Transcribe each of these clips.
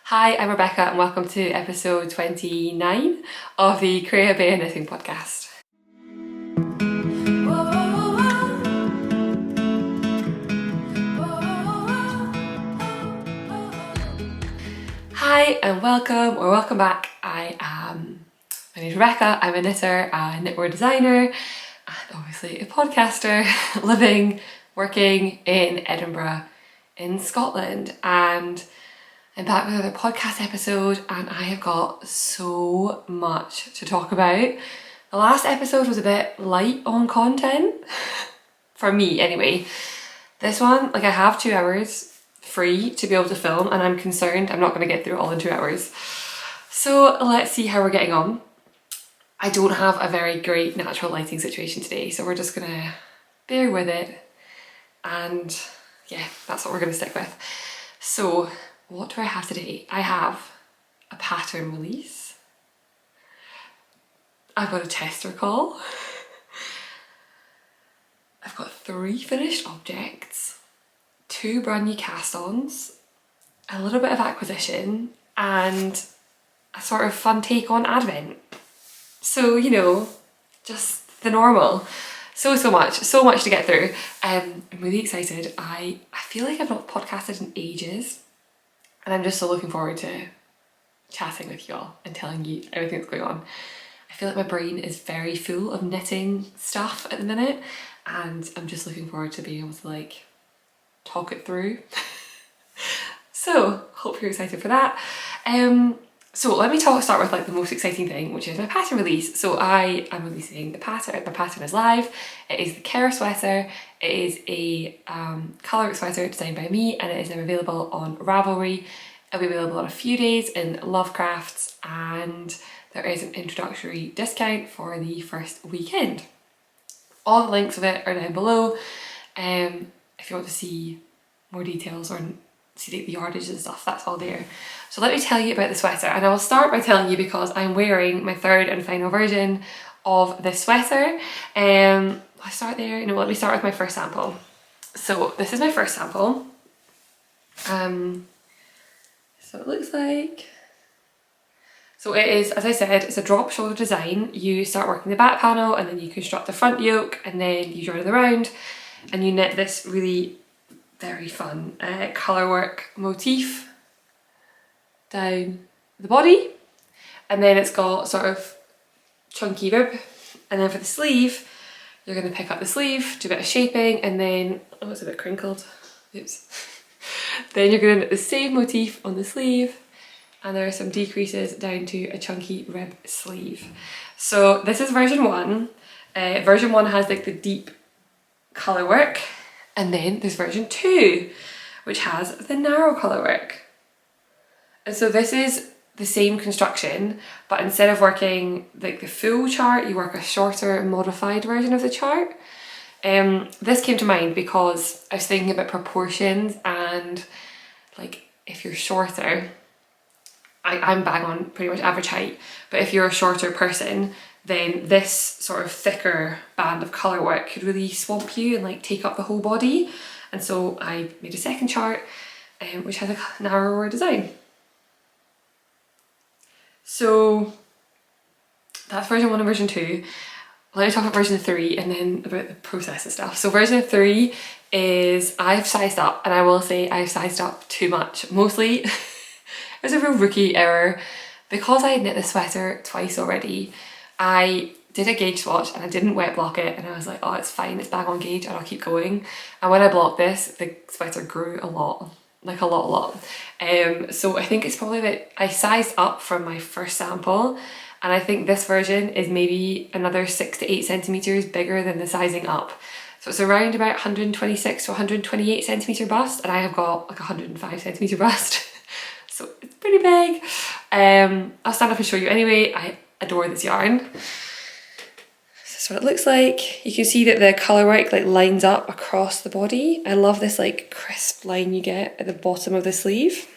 Hi, I'm Rebecca and welcome to episode 29 of the Creabea Knitting Podcast. Hi and welcome back. My name is Rebecca, I'm a knitter, a knitwear designer and obviously a podcaster living, working in Edinburgh in Scotland, and I'm back with another podcast episode and I have got so much to talk about. The last episode was a bit light on content, for me anyway. This one, I have 2 hours free to be able to film and I'm concerned I'm not going to get through it all in 2 hours. So let's see how we're getting on. I don't have a very great natural lighting situation today, so we're just going to bear with it and yeah, that's what we're going to stick with. So what do I have today? I have a pattern release. I've got a tester call. I've got 3 finished objects, 2 brand new cast-ons, a little bit of acquisition, and a sort of fun take on Advent. So, you know, just the normal. So much to get through. I'm really excited. I feel like I've not podcasted in ages. And I'm just so looking forward to chatting with you all and telling you everything that's going on. I feel like my brain is very full of knitting stuff at the minute and I'm just looking forward to being able to talk it through. So hope you're excited for that. So let me start with the most exciting thing, which is my pattern release. So I am releasing the pattern. My pattern is live. It is the Kerr Sweater. It is a colour sweater designed by me and it is now available on Rauwerk. It'll be available in a few days in Lovecrafts and there is an introductory discount for the first weekend. All the links of it are down below. If you want to see more details or see the yardage and stuff, that's all there. So let me tell you about the sweater, and I will start by telling you because I'm wearing my third and final version of this sweater. I start there, let me start with my first sample. So this is my first sample. So it looks like, so it is, as I said, it's a drop shoulder design. You start working the back panel and then you construct the front yoke and then you join it around and you knit this really very fun colour work motif down the body, and then it's got sort of chunky rib, and then for the sleeve you're going to pick up the sleeve, do a bit of shaping, and then, oh, it's a bit crinkled, oops. Then you're going to knit the same motif on the sleeve and there are some decreases down to a chunky rib sleeve. So this is version 1. Version 1 has the deep colour work, and then there's version 2 which has the narrow colour work. And so this is the same construction, but instead of working the full chart, you work a shorter modified version of the chart. This came to mind because I was thinking about proportions and if you're shorter, I'm bang on pretty much average height, but if you're a shorter person, then this sort of thicker band of colour work could really swamp you and take up the whole body. And so I made a second chart which has a narrower design. So that's version 1 and version 2. Let me talk about version 3 and then about the process and stuff. So version 3 is, I've sized up, and I will say I've sized up too much. Mostly it was a real rookie error. Because I had knit the sweater twice already, I did a gauge swatch and I didn't wet block it, and I was like, oh, it's fine, it's bang on gauge and I'll keep going. And when I blocked this, the sweater grew a lot. A lot. So I think it's probably that I sized up from my first sample, and I think this version is maybe another 6 to 8 centimeters bigger than the sizing up. So it's around about 126 to 128 centimeter bust, and I have got 105 centimeter bust. So it's pretty big. I'll stand up and show you anyway. I adore this yarn. So what it looks like. You can see that the colour work lines up across the body. I love this crisp line you get at the bottom of the sleeve.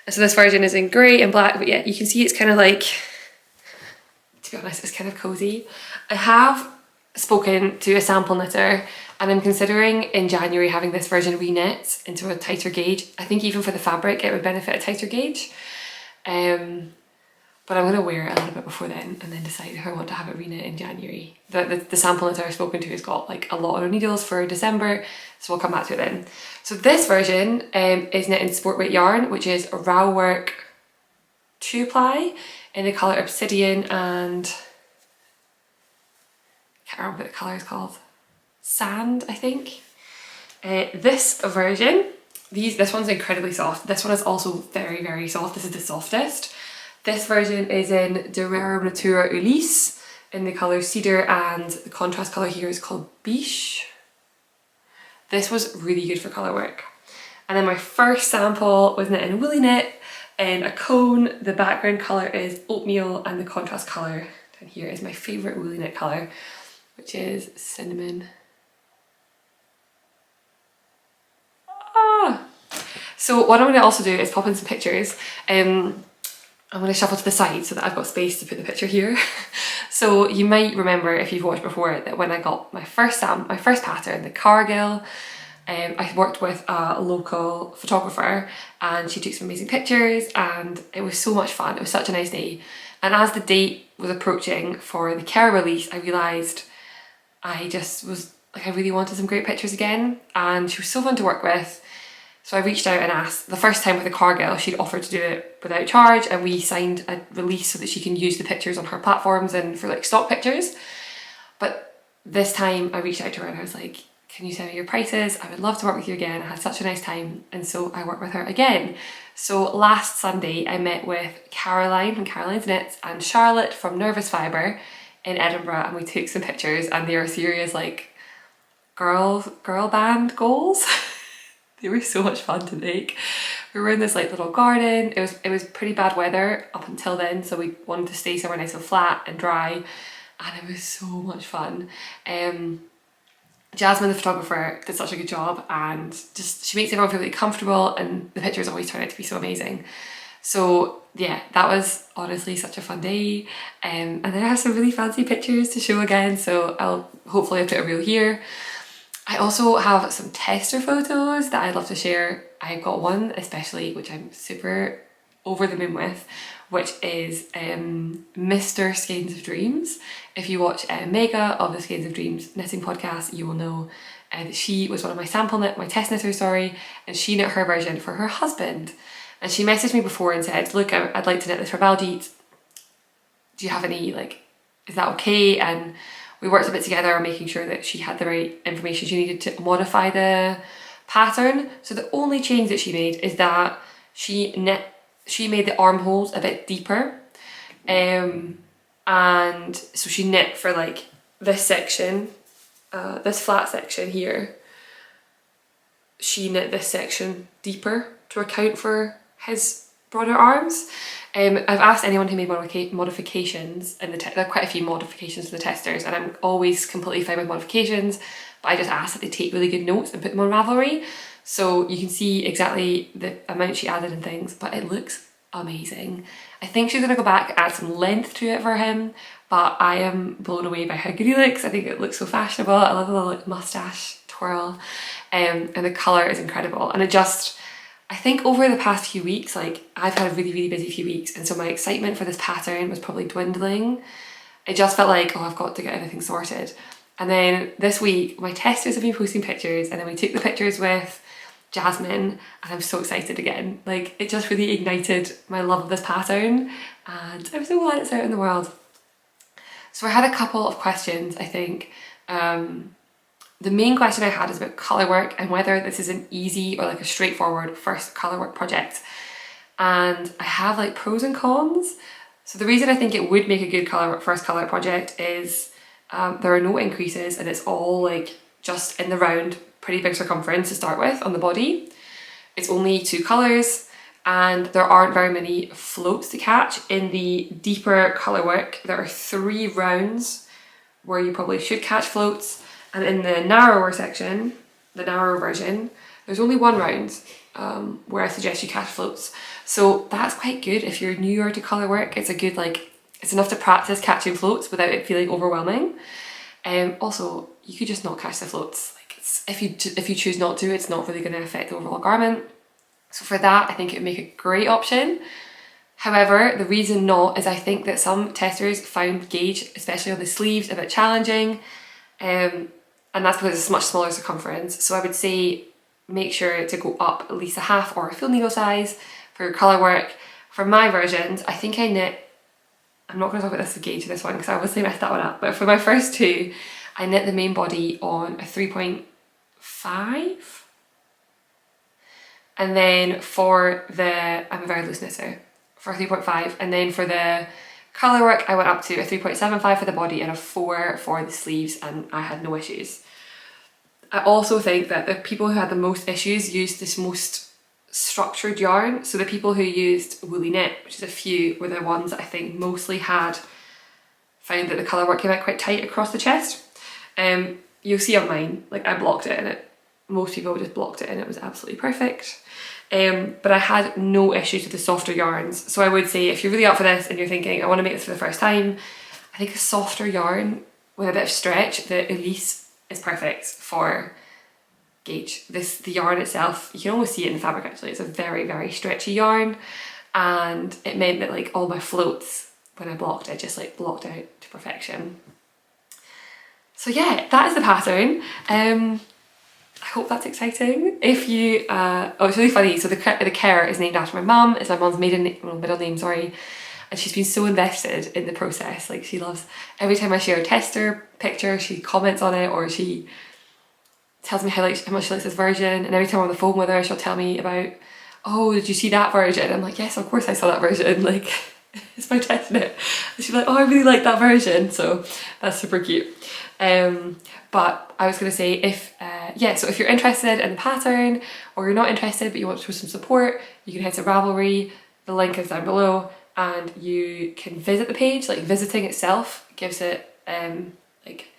And so this version is in grey and black, but yeah, you can see it's kind of to be honest, it's kind of cosy. I have spoken to a sample knitter And I'm considering in January having this version reknit into a tighter gauge. I think even for the fabric it would benefit a tighter gauge. But I'm going to wear it a little bit before then and then decide if I want to have it reknit in January. The sample knitter I've spoken to has got like a lot of needles for December, so we'll come back to it then. So this version is knit in sport weight yarn, which is a Rauwerk 2-ply in the colour Obsidian and I can't remember what the colour is called. Sand, I think. This version, this one's incredibly soft. This one is also very, very soft. This is the softest. This version is in De Rare Natura Ulysse in the colour Cedar, and the contrast colour here is called Beige. This was really good for colour work. And then my first sample was knit in woolly knit in a cone. The background colour is oatmeal and the contrast colour down here is my favourite woolly knit colour, which is cinnamon. So what I'm going to also do is pop in some pictures. I'm going to shuffle to the side so that I've got space to put the picture here. So you might remember, if you've watched before, that when I got my first pattern, the Cargill, I worked with a local photographer and she took some amazing pictures and it was so much fun. It was such a nice day. And as the date was approaching for the Kerr release, I realised I really wanted some great pictures again, and she was so fun to work with. So I reached out and asked. The first time with the Cargill, she'd offered to do it without charge, and we signed a release so that she can use the pictures on her platforms and for like stock pictures. But this time I reached out to her and I was like, can you send me your prices? I would love to work with you again. I had such a nice time. And so I worked with her again. So last Sunday I met with Caroline from Caroline's Knits and Charlotte from Nervous Fibre in Edinburgh, and we took some pictures and they were serious like girl band goals. They were so much fun to make. We were in this like little garden. It was pretty bad weather up until then, so we wanted to stay somewhere nice and flat and dry, and it was so much fun. Jasmine, the photographer, did such a good job, and just she makes everyone feel really comfortable, and the pictures always turn out to be so amazing. So yeah, that was honestly such a fun day. And then I have some really fancy pictures to show again, so I'll hopefully put a reel here. I also have some tester photos that I'd love to share. I've got one especially which I'm super over the moon with, which is Mr. Skeins of Dreams. If you watch Mega of the Skeins of Dreams knitting podcast, you will know that she was one of my my test knitters, and she knit her version for her husband. And she messaged me before and said, look, I'd like to knit this for Baljeet. Do you have any, is that okay? And we worked a bit together on making sure that she had the right information she needed to modify the pattern. So the only change that she made is that she made the armholes a bit deeper. And so she knit for like this section, this flat section here. She knit this section deeper to account for his broader arms. I've asked anyone who made modifications, and there are quite a few modifications to the testers, and I'm always completely fine with modifications, but I just ask that they take really good notes and put them on Ravelry, so you can see exactly the amount she added and things, but it looks amazing. I think she's going to go back and add some length to it for him, but I am blown away by how good he looks. I think it looks so fashionable. I love the little moustache twirl, and the colour is incredible, and I think over the past few weeks, I've had a really, really busy few weeks, and so my excitement for this pattern was probably dwindling. It just felt like, oh, I've got to get everything sorted. And then this week, my testers have been posting pictures, and then we took the pictures with Jasmine, and I'm so excited again. It just really ignited my love of this pattern, and I'm so glad it's out in the world. So I had a couple of questions, I think. The main question I had is about colour work and whether this is an easy or a straightforward first colour work project. And I have pros and cons. So the reason I think it would make a good first colour work project is there are no increases, and it's all just in the round, pretty big circumference to start with on the body. It's only 2 colours, and there aren't very many floats to catch. In the deeper colour work, there are 3 rounds where you probably should catch floats. And in the narrower section, the narrower version, there's only 1 round where I suggest you catch floats. So that's quite good if you're newer to colour work. It's a good, it's enough to practice catching floats without it feeling overwhelming. Also, you could just not catch the floats. if you choose not to, it's not really going to affect the overall garment. So for that, I think it would make a great option. However, the reason not is I think that some testers found gauge, especially on the sleeves, a bit challenging. And that's because it's a much smaller circumference. So I would say make sure to go up at least a half or a full needle size for your colour work. For my versions, I think I knit, I'm not going to talk about this with gauge for this one because I obviously messed that one up, but for my first two, I knit the main body on a 3.5. And then for the, I'm a very loose knitter, for a 3.5. And then for the colour work, I went up to a 3.75 for the body and a 4 for the sleeves, and I had no issues. I also think that the people who had the most issues used this most structured yarn. So the people who used woolly knit, which is a few, were the ones that I think mostly found that the colour work came out quite tight across the chest. You'll see on mine, like I blocked it and most people just blocked it and it was absolutely perfect. But I had no issues with the softer yarns. So I would say if you're really up for this and you're thinking, I want to make this for the first time, I think a softer yarn with a bit of stretch, the Elise is perfect for gauge. The yarn itself, you can almost see it in the fabric actually, it's a very, very stretchy yarn, and it meant that like all my floats, when I blocked it, just like blocked out to perfection. So yeah, that is the pattern. I hope that's exciting. If you, oh, it's really funny. So the Kerr is named after my mum. It's my mum's middle name, sorry. And she's been so invested in the process. Like she loves, every time I share a tester picture, she comments on it, or she tells me how much she likes this version. And every time I'm on the phone with her, she'll tell me about, oh, did you see that version? I'm like, yes, of course I saw that version. Like, it's my testing it. And she's like, oh, I really like that version. So that's super cute. But I was going to say, if so if you're interested in the pattern, or you're not interested but you want to show some support, you can head to Ravelry. The link is down below, and you can visit the page. Like visiting itself gives it like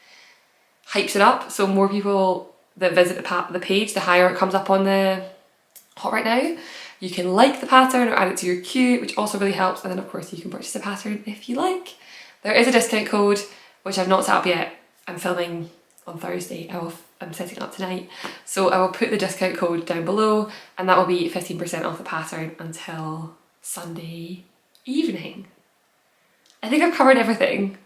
hypes it up, so more people that visit the page, the higher it comes up on the Hot Right Now. You can like the pattern or add it to your queue, which also really helps. And then of course you can purchase the pattern if you like. There is a discount code which I've not set up yet. I'm filming on Thursday. I'm setting it up tonight. So I will put the discount code down below, and that will be 15% off the pattern until Sunday evening. I think I've covered everything.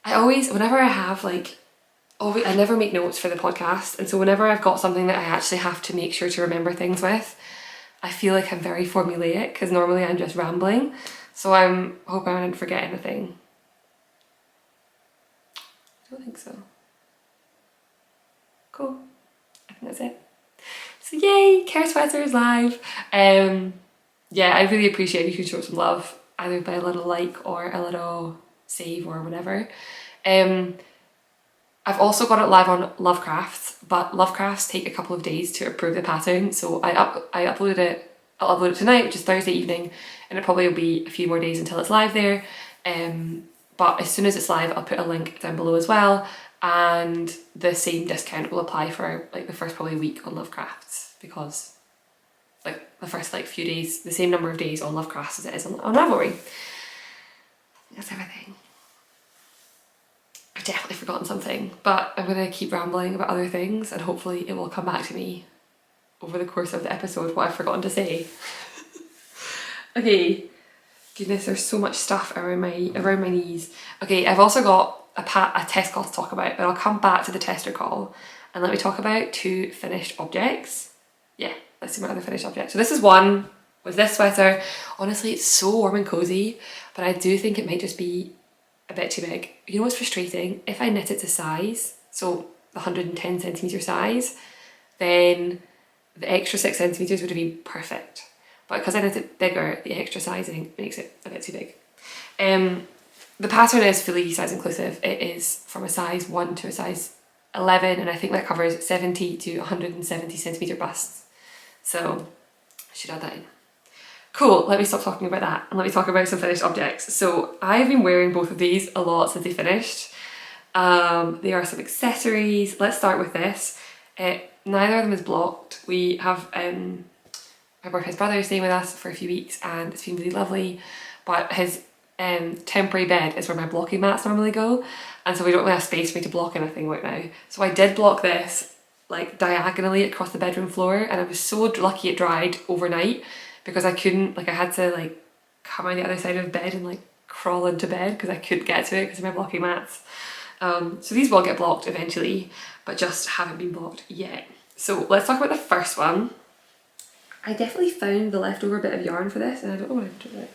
Whenever I have I never make notes for the podcast, and so whenever I've got something that I actually have to make sure to remember things with, I feel like I'm very formulaic, because normally I'm just rambling. So I'm hoping I didn't forget anything. I don't think so. Cool. I think that's it. So yay, Kerr Sweater is live. Yeah, I'd really appreciate if you could show some love, either by a little like or a little save or whatever. I've also got it live on Lovecrafts, but Lovecrafts take a couple of days to approve the pattern, so I'll upload it tonight, which is Thursday evening, and it probably will be a few more days until it's live there. But as soon as it's live, I'll put a link down below as well, and the same discount will apply for like the first probably week on Lovecrafts, because like the first few days, the same number of days on Lovecrafts as it is on Ravelry. That's everything. I've definitely forgotten something, but I'm going to keep rambling about other things, and hopefully it will come back to me over the course of the episode what I've forgotten to say. Okay, goodness, there's so much stuff around my knees. Okay, I've also got a test call to talk about, but I'll come back to the tester call and let me talk about 2 finished objects. Yeah, let's see my other finished object. So this is one, was this sweater. Honestly, it's so warm and cozy, but I do think it might just be a bit too big. You know what's frustrating? If I knit it to size, so the 110 centimetre size, then the extra 6 centimetres would have been perfect. But because I knit it bigger, the extra sizing makes it a bit too big. The pattern is fully size inclusive. It is from a size 1 to a size 11, and I think that covers 70 to 170 centimetre busts. So I should add that in. Cool, let me stop talking about that and let me talk about some finished objects. So I've been wearing both of these a lot since they finished. They are some accessories. Let's start with this. Neither of them is blocked. We have my boyfriend's brother staying with us for a few weeks, and it's been really lovely, but his temporary bed is where my blocking mats normally go, and so we don't really have space for me to block anything right now. So I did block this like diagonally across the bedroom floor, and I was so lucky it dried overnight because I couldn't, like I had to like come on the other side of bed and like crawl into bed because I couldn't get to it because of my blocking mats. So these will get blocked eventually, but just haven't been blocked yet. So let's talk about the first one. I definitely found the leftover bit of yarn for this and I don't know what I'm doing.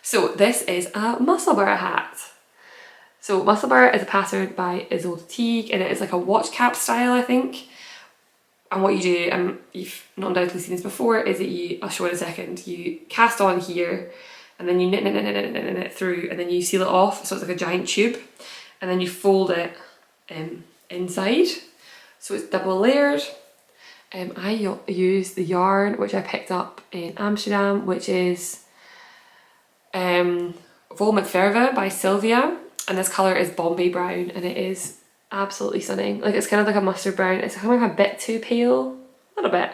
So this is a Musselburgh hat. So Musselburgh is a pattern by Isolde Teague and it is like a watch cap style, I think. And what you do, and you've not undoubtedly seen this before, is that you, I'll show it in a second, you cast on here and then you knit through and then you seal it off so it's like a giant tube and then you fold it inside. So it's double layered. I use the yarn which I picked up in Amsterdam, which is Vol McFerve by Sylvia, and this colour is Bombay Brown and it is absolutely stunning. Like it's kind of like a mustard brown, it's kind of like a bit too pale, a little bit,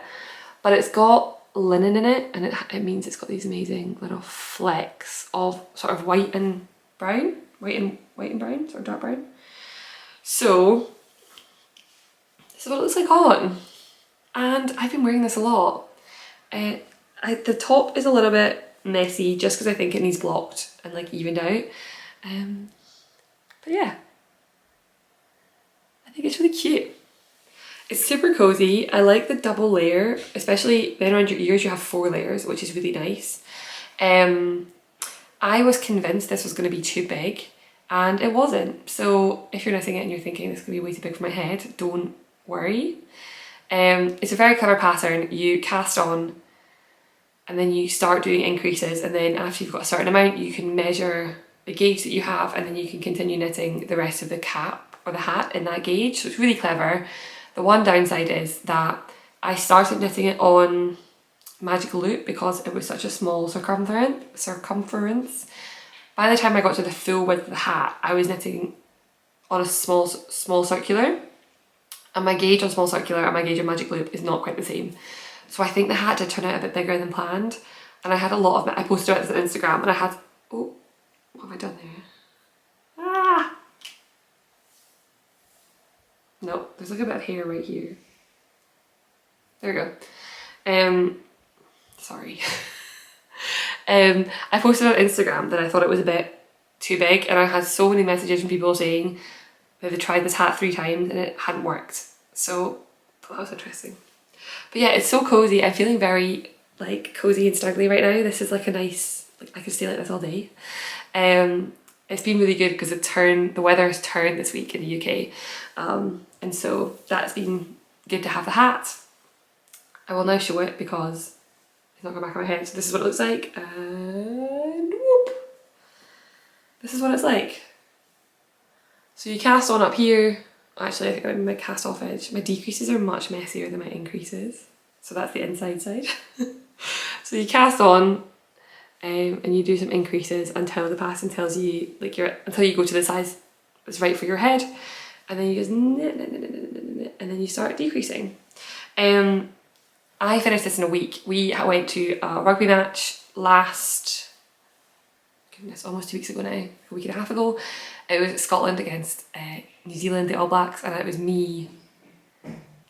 but it's got linen in it and it means it's got these amazing little flecks of sort of white and brown, white and brown, sort of dark brown. So this is what it looks like on, and I've been wearing this a lot. The top is a little bit messy just because I think it needs blocked and like evened out, but yeah, I think it's really cute. It's super cozy. I like the double layer, especially then around your ears you have 4 layers, which is really nice. I was convinced this was going to be too big and it wasn't. So if you're knitting it and you're thinking this is going to be way too big for my head, don't worry. It's a very clever pattern. You cast on and then you start doing increases, and then after you've got a certain amount you can measure the gauge that you have and then you can continue knitting the rest of the cap or the hat in that gauge. So it's really clever. The one downside is that I started knitting it on magic loop because it was such a small circumference. By the time I got to the full width of the hat, I was knitting on a small circular, and my gauge on small circular and my gauge on magic loop is not quite the same. So I think the hat did turn out a bit bigger than planned, and I had a lot of, I posted about this on Instagram and I had, oh, what have I done there? Ah! No, there's like a bit of hair right here. There we go. Sorry. I posted on Instagram that I thought it was a bit too big, and I had so many messages from people saying that they tried this hat 3 times and it hadn't worked. So that was interesting. But yeah, it's so cozy. I'm feeling very like cozy and snuggly right now. This is like a nice, like I could stay like this all day. It's been really good because the weather has turned this week in the UK. And so that's been good to have the hat. I will now show it because it's not going back in my head. So this is what it looks like, and whoop! This is what it's like. So you cast on up here. Actually, I think I'm my cast off edge. My decreases are much messier than my increases. So that's the inside side. So you cast on and you do some increases until the pattern tells you, like until you go to the size that's right for your head. And then you just knit, and then you start decreasing. I finished this in a week. We went to a rugby match last, goodness, almost 2 weeks ago now, a week and a half ago. It was Scotland against New Zealand, the All Blacks, and it was me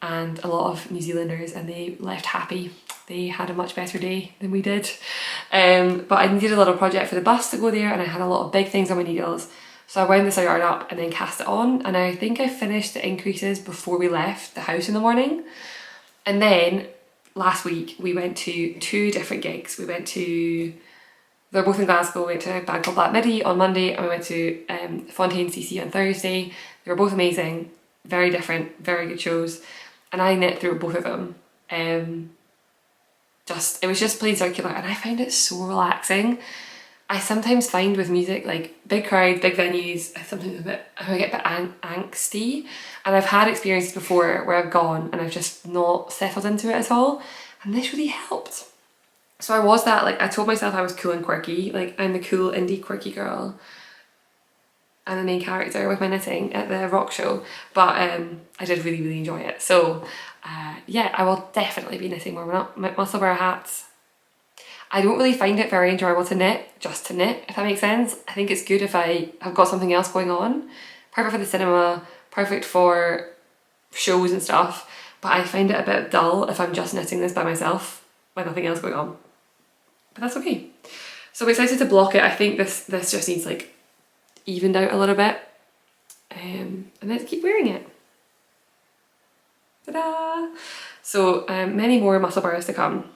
and a lot of New Zealanders, and they left happy. They had a much better day than we did. But I needed a little project for the bus to go there, and I had a lot of big things on my needles. So I wound this yarn up and then cast it on, and I think I finished the increases before we left the house in the morning. And then last week we went to 2 different gigs. We went to, they're both in Glasgow. We went to a band called Black Midi on Monday, and we went to Fontaine CC on Thursday. They were both amazing, very different, very good shows, and I knit through both of them. It was just plain circular, and I found it so relaxing. I sometimes find with music, like big crowds, big venues, I get a bit angsty, and I've had experiences before where I've gone and I've just not settled into it at all, and this really helped. So I was that, like I told myself I was cool and quirky, like I'm the cool indie quirky girl and the main character with my knitting at the rock show, but I did really, really enjoy it. So yeah, I will definitely be knitting more Musselburgh hats. I don't really find it very enjoyable to knit, just to knit, if that makes sense. I think it's good if I have got something else going on. Perfect for the cinema, perfect for shows and stuff, but I find it a bit dull if I'm just knitting this by myself with nothing else going on. But that's okay. So I'm excited to block it. I think this just needs like evened out a little bit. And then to keep wearing it. Ta-da! So many more Musselburghs to come.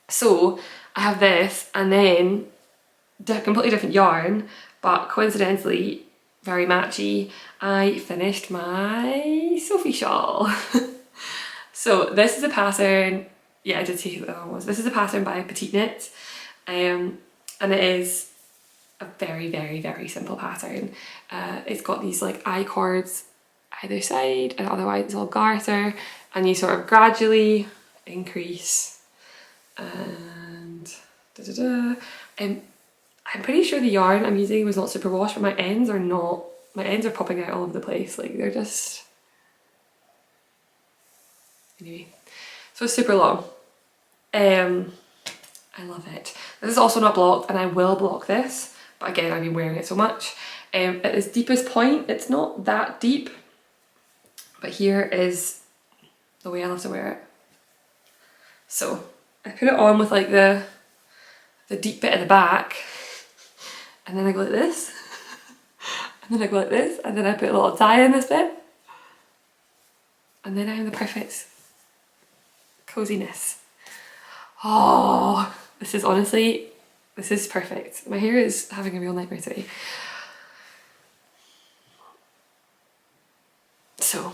So I have this, and then completely different yarn, but coincidentally very matchy. I finished my Sophie shawl. So this is a pattern, yeah, I did see who that was. This is a pattern by Petite Knit, and it is a very, very, very simple pattern. It's got these like I-cords either side, and otherwise it's all garter, and you sort of gradually increase, and I'm pretty sure the yarn I'm using was not superwash, but my ends are popping out all over the place, like they're just, anyway, so it's super long. I love it. This is also not blocked, and I will block this, but again, I've been wearing it so much. At its deepest point, it's not that deep, but here is the way I love to wear it. So I put it on with like the deep bit at the back, and then I go like this, and then I go like this, and then I put a little tie in this bit, and then I have the perfect coziness. Oh, this is perfect. My hair is having a real nightmare today. So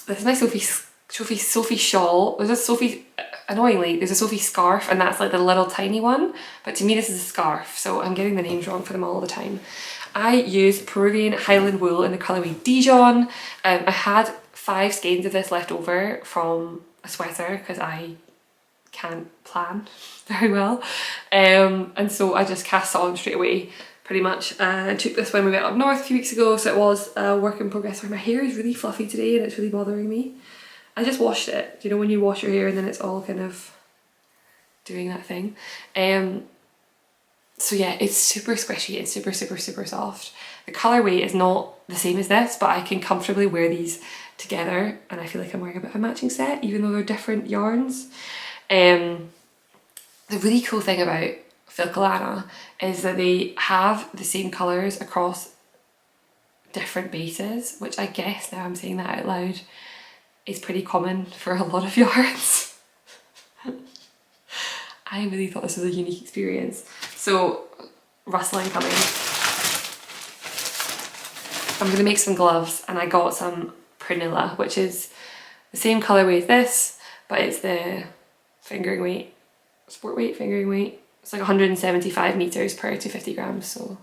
this is my Sophie shawl. There's a Sophie, annoyingly, there's a Sophie scarf, and that's like the little tiny one, but to me this is a scarf, so I'm getting the names wrong for them all the time. I use Peruvian Highland wool in the colourway Dijon. I had 5 skeins of this left over from a sweater because I can't plan very well, and so I just cast it on straight away pretty much. I took this when we went up north a few weeks ago, so it was a work in progress. Sorry, my hair is really fluffy today and it's really bothering me. I just washed it. Do you know when you wash your hair and then it's all kind of doing that thing? So yeah, it's super squishy, it's super, super, super soft. The colourway is not the same as this, but I can comfortably wear these together, and I feel like I'm wearing a bit of a matching set, even though they're different yarns. The really cool thing about Filcolana is that they have the same colours across different bases, which I guess, now I'm saying that out loud, is pretty common for a lot of yarns. I really thought this was a unique experience. So, rustling coming. I'm going to make some gloves, and I got some Prunilla, which is the same colourway as this, but it's the fingering weight, sport weight, fingering weight. It's like 175 metres per 250 grams, so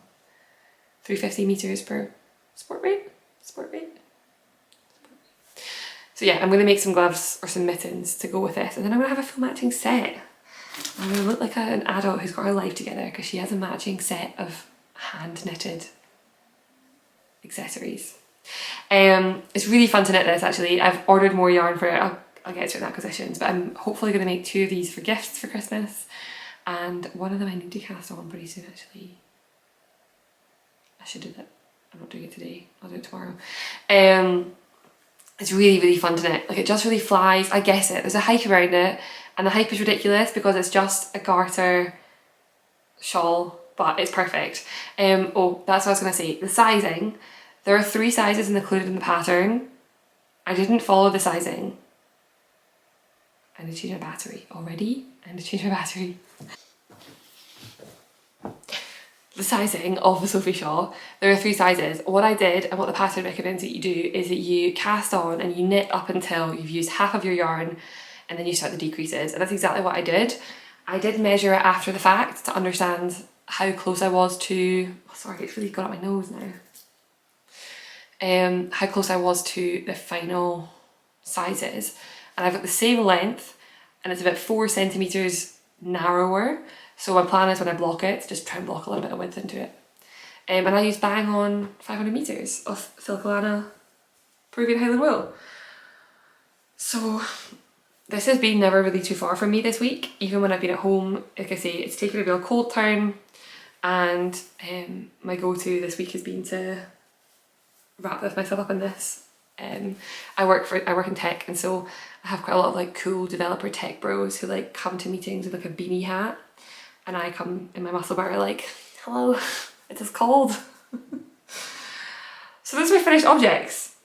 350 metres per sport weight. So yeah, I'm going to make some gloves or some mittens to go with this, and then I'm going to have a full matching set. I'm going to look like an adult who's got her life together because she has a matching set of hand knitted accessories. It's really fun to knit this actually. I've ordered more yarn for it. I'll get to it in acquisitions, but I'm hopefully going to make 2 of these for gifts for Christmas, and one of them I need to cast on pretty soon actually. I should do that. I'm not doing it today, I'll do it tomorrow. It's really, really fun to knit. Like, it just really flies. I guess it. There's a hype around it, and the hype is ridiculous because it's just a garter shawl, but it's perfect. Oh, that's what I was going to say. The sizing. There are 3 sizes included in the pattern. I didn't follow the sizing. I need to change my battery already. I need to change my battery. The sizing of the Sophie shawl, there are 3 sizes. What I did, and what the pattern recommends that you do, is that you cast on and you knit up until you've used half of your yarn, and then you start the decreases, and that's exactly what I did. I did measure it after the fact to understand how close I was to, oh sorry, it's really got up my nose now. How close I was to the final sizes, and I've got the same length, and it's about 4 centimetres narrower. So my plan is when I block it, to just try and block a little bit of width into it. And I use bang on 500 metres of Filcolana Peruvian Highland wool. So this has been never really too far from me this week, even when I've been at home. Like I say, it's taken a real cold turn, and my go-to this week has been to wrap myself up in this I work in tech, and so I have quite a lot of like cool developer tech bros who like come to meetings with like a beanie hat, and I come in my Musselburgh like, hello, it is cold. So those are my finished objects.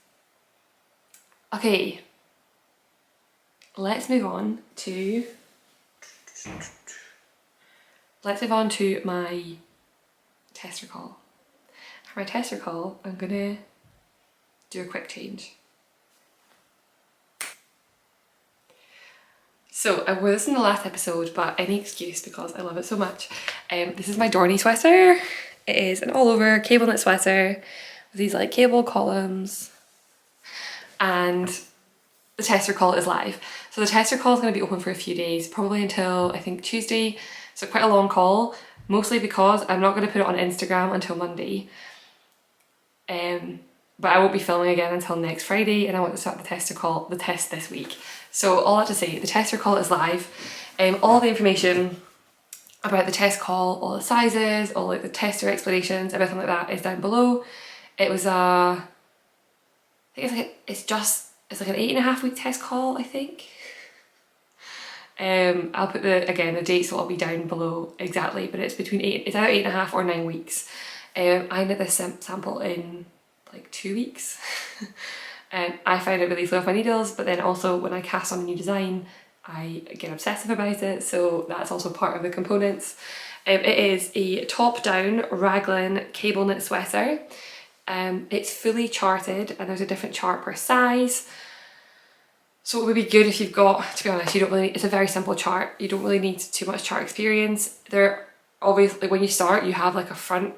Okay, let's move on to my tester call. For my tester call, I'm gonna do a quick change. So I wore this in the last episode, but any excuse because I love it so much. This is my Dornie Sweater. It is an all over cable knit sweater with these like cable columns, and the tester call is live. So the tester call is going to be open for a few days, probably until I think Tuesday. So quite a long call, mostly because I'm not going to put it on Instagram until Monday. But I won't be filming again until next Friday, and I want to start the test this week. So all that to say, the tester call is live. All the information about the test call, all the sizes, all like the tester explanations, everything like that is down below. It was it's like an 8.5 week test call, I think. I'll put the dates will all be down below exactly, but it's it's either 8.5 or 9 weeks. I knit this sample in like 2 weeks. I find it really slow off my needles, but then also when I cast on a new design, I get obsessive about it, so that's also part of the components. It is a top-down raglan cable knit sweater. It's fully charted, and there's a different chart per size. So it would be good if you've got, to be honest, it's a very simple chart. You don't really need too much chart experience. Obviously, when you start, you have like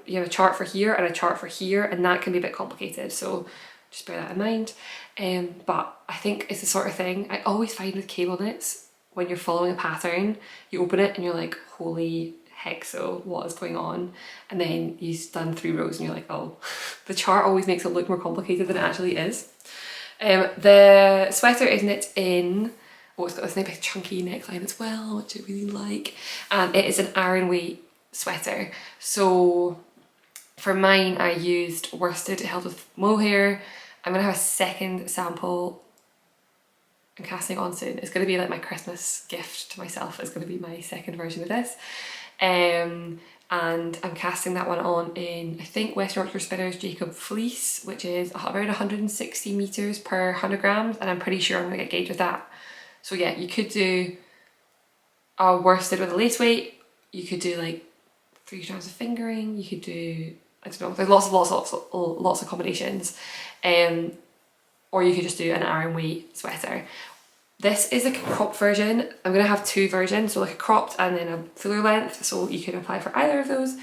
you have a chart for here and a chart for here, and that can be a bit complicated. So just bear that in mind. But I think it's the sort of thing I always find with cable knits, when you're following a pattern, you open it and you're like, holy heck, so what is going on? And then you've done 3 rows and you're like, oh, the chart always makes it look more complicated than it actually is. The sweater is knit in, it's got this nice chunky neckline as well, which I really like, and it is an iron weight sweater. So for mine, I used worsted to help with mohair. I'm gonna have a second sample I'm casting on soon. It's gonna be like my Christmas gift to myself. It's gonna be my second version of this. And I'm casting that one on in, I think, West Yorkshire Spinners Jacob Fleece, which is around 160 meters per 100 grams, and I'm pretty sure I'm gonna get gauge with that. So yeah, you could do a worsted with a lace weight, you could do like 3 strands of fingering, you could do, I don't know, there's lots of combinations, or you could just do an iron weight sweater. This is a cropped version. I'm gonna have 2 versions, so like a cropped and then a fuller length, so you can apply for either of those.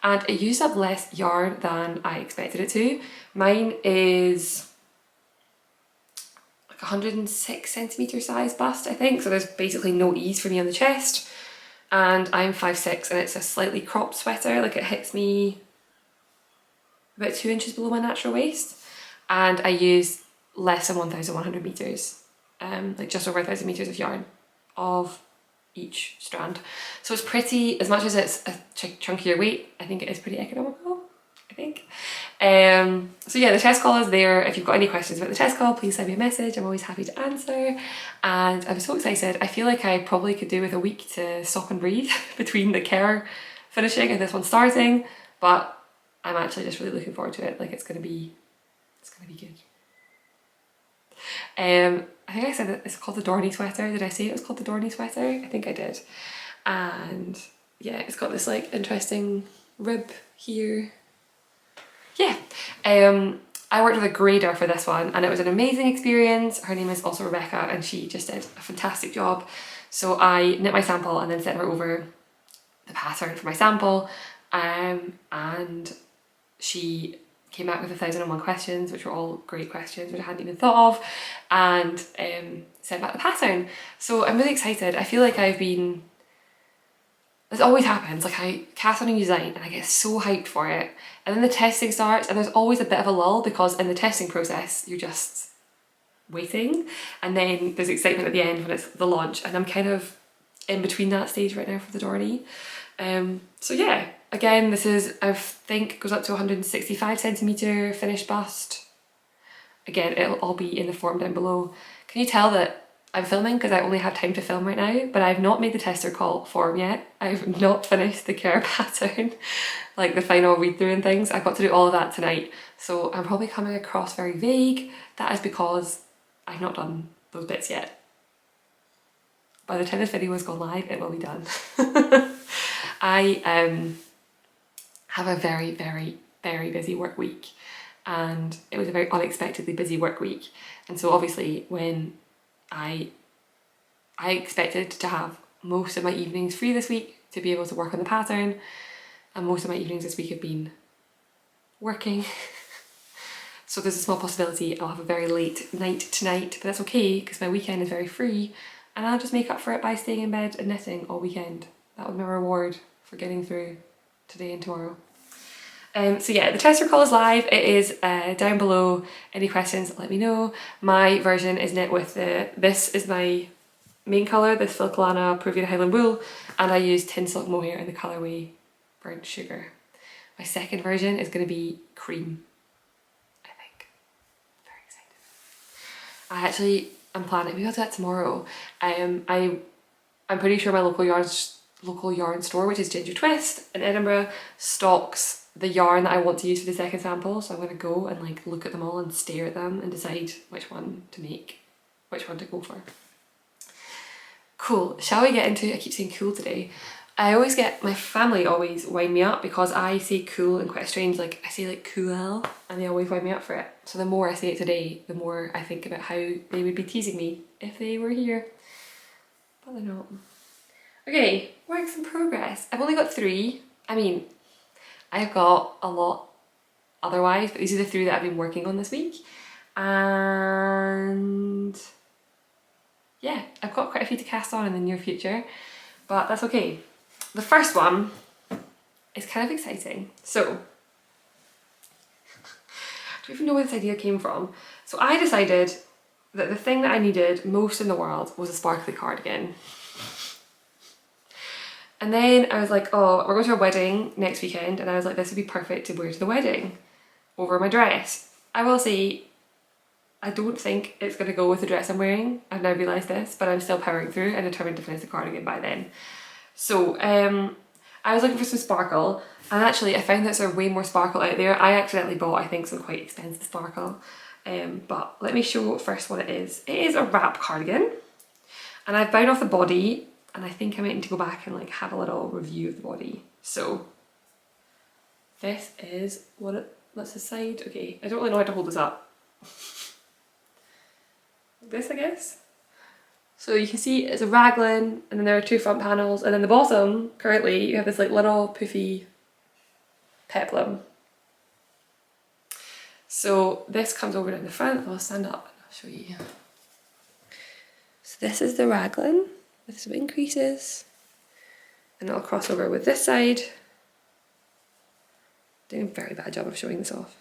And it used up less yarn than I expected it to. Mine is like 106 centimeter size bust, I think, so there's basically no ease for me on the chest. And I'm 5'6", and it's a slightly cropped sweater, like it hits me about 2 inches below my natural waist. And I use less than 1,100 meters, like just over 1,000 meters of yarn of each strand. So it's pretty, as much as it's a chunkier weight, I think it is pretty economical, I think. So yeah, the test call is there. If you've got any questions about the test call, please send me a message. I'm always happy to answer. And I'm so excited. I feel like I probably could do with a week to stop and breathe between the Kerr finishing and this one starting, but I'm actually just really looking forward to it. Like it's gonna be good. I think I said that it's called the Dornie Sweater. Did I say it was called the Dornie Sweater? I think I did. And yeah, it's got this like interesting rib here. Yeah, I worked with a grader for this one, and it was an amazing experience. Her name is also Rebecca, and she just did a fantastic job. So I knit my sample and then sent her over the pattern for my sample, and she came back with 1,001 questions, which were all great questions, which I hadn't even thought of, and sent back the pattern. So I'm really excited. I feel like this always happens, like I cast on a new design and I get so hyped for it, and then the testing starts and there's always a bit of a lull, because in the testing process you're just waiting, and then there's excitement at the end when it's the launch, and I'm kind of in between that stage right now for the Dornie. So yeah, again, this is, I think, goes up to 165 centimeter finished bust, Again, it'll all be in the form down below. Can you tell that I'm filming because I only have time to film right now, but I've not made the tester call form yet. I've not finished the Kerr pattern, like the final read through and things. I've got to do all of that tonight. So I'm probably coming across very vague. That is because I've not done those bits yet. By the time this video has gone live, it will be done. I have a very, very, very busy work week, and it was a very unexpectedly busy work week. And so obviously when I expected to have most of my evenings free this week to be able to work on the pattern, and most of my evenings this week have been working. So there's a small possibility I'll have a very late night tonight, but that's okay because my weekend is very free, and I'll just make up for it by staying in bed and knitting all weekend. That would be my reward for getting through today and tomorrow. So yeah, the tester call is live. It is down below. Any questions, let me know. My version is knit with this is my main colour, this Filcolana Peruvian Highland wool, and I use tin silk mohair in the colourway Burnt Sugar. My second version is going to be cream, I think. Very excited. I actually am planning, maybe I'll do that tomorrow. I'm pretty sure my local yarn store, which is Ginger Twist in Edinburgh, stocks the yarn that I want to use for the second sample. So I'm going to go and like look at them all and stare at them and decide which one to make, which one to go for. Cool, shall we get into, I keep saying cool today. I always get, my family always wind me up because I say cool and quite strange, like I say like cool, and they always wind me up for it. So the more I say it today, the more I think about how they would be teasing me if they were here. But they're not. Okay, works in progress. I've only got 3. I mean, I've got a lot otherwise, but these are the 3 that I've been working on this week. And yeah, I've got quite a few to cast on in the near future, but that's okay. The first one is kind of exciting. So, I don't even know where this idea came from. So I decided that the thing that I needed most in the world was a sparkly cardigan. And then I was like, oh, we're going to a wedding next weekend, and I was like, this would be perfect to wear to the wedding over my dress. I will say, I don't think it's going to go with the dress I'm wearing. I've now realised this, but I'm still powering through and determined to finish the cardigan by then. So I was looking for some sparkle, and actually I found that there's way more sparkle out there. I accidentally bought, I think, some quite expensive sparkle. But let me show first what it is. It is a wrap cardigan, and I've bound off the body, and I think I might need to go back and like have a little review of the body. So this is what it, that's the side. Okay, I don't really know how to hold this up. This, I guess. So you can see it's a raglan, and then there are 2 front panels, and then the bottom, currently, you have this like little poofy peplum. So this comes over down the front. I'll stand up and I'll show you. So this is the raglan with some increases, and it'll cross over with this side. Doing a very bad job of showing this off.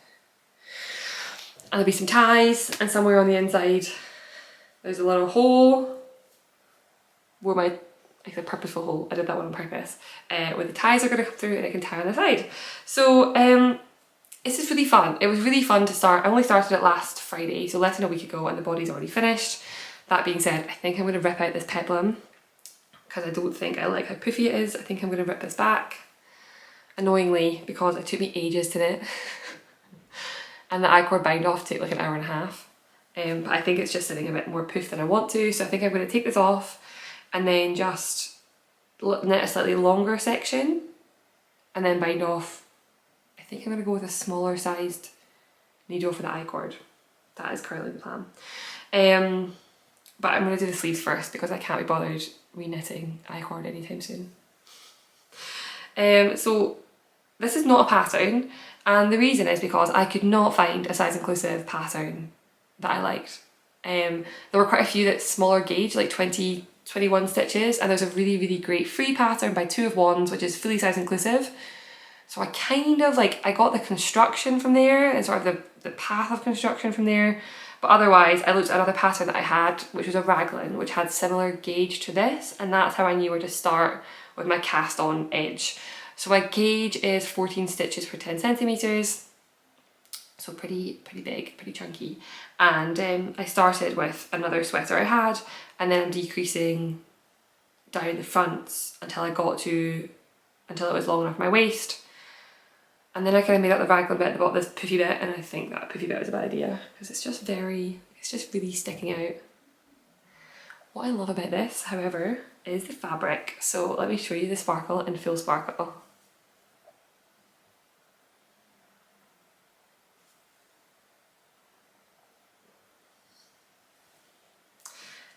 And there'll be some ties, and somewhere on the inside there's a little hole where my, like a purposeful hole, I did that one on purpose, where the ties are going to come through and I can tie on the side. So this is really fun. It was really fun to start. I only started it last Friday, so less than a week ago, and the body's already finished. That being said, I think I'm going to rip out this peplum because I don't think I like how poofy it is. I think I'm going to rip this back, annoyingly, because it took me ages to knit. And the I-cord bind off took like an hour and a half. But I think it's just sitting a bit more poof than I want to, so I think I'm going to take this off and then just knit a slightly longer section and then bind off. I think I'm going to go with a smaller sized needle for the I-cord. That is currently the plan. But I'm going to do the sleeves first because I can't be bothered re-knitting I-cord anytime soon. So this is not a pattern, and the reason is because I could not find a size inclusive pattern that I liked. There were quite a few that's smaller gauge, like 20, 21 stitches, and there's a really, really great free pattern by 2 of Wands, which is fully size inclusive. So I kind of like, I got the construction from there and sort of the path of construction from there, but otherwise I looked at another pattern that I had, which was a raglan, which had similar gauge to this, and that's how I knew where to start with my cast on edge. So my gauge is 14 stitches per 10 centimeters. So pretty big, pretty chunky. And I started with another sweater I had, and then I'm decreasing down the fronts until it was long enough for my waist. And then I kind of made up the raglan bit at the bottom, this puffy bit, and I think that puffy bit was a bad idea because it's just really sticking out. What I love about this, however, is the fabric. So let me show you the sparkle in full sparkle.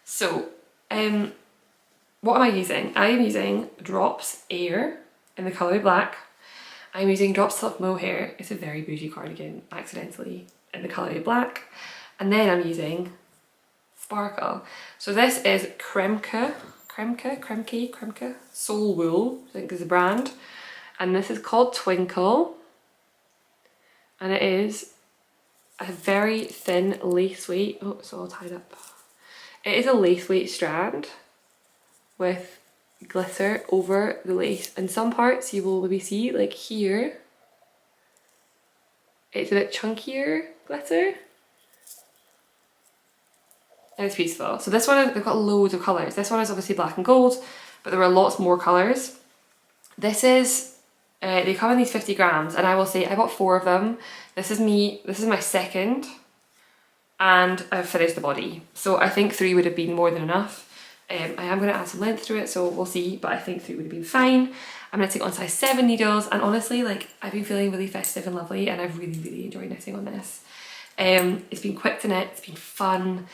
So, what am I using? I am using Drops Air in the colour black. I'm using Drops Silk Mohair. It's a very bougie cardigan, accidentally, in the colour black. And then I'm using Sparkle. So this is Kremke Soul Wool, I think is the brand. And this is called Twinkle. And it is a very thin lace weight. Oh, it's all tied up. It is a lace weight strand with glitter over the lace. In some parts you will maybe see, like here, it's a bit chunkier glitter. And it's beautiful. So this one, they've got loads of colours. This one is obviously black and gold, but there were lots more colours. This is, they come in these 50 grams, and I will say I bought 4 of them. This is my second. And I've finished the body. So I think 3 would have been more than enough. I am going to add some length to it, so we'll see, but I think 3 would have been fine. I'm knitting on size 7 needles, and honestly, like, I've been feeling really festive and lovely, and I've really enjoyed knitting on this. It's been quick to knit, it's been fun.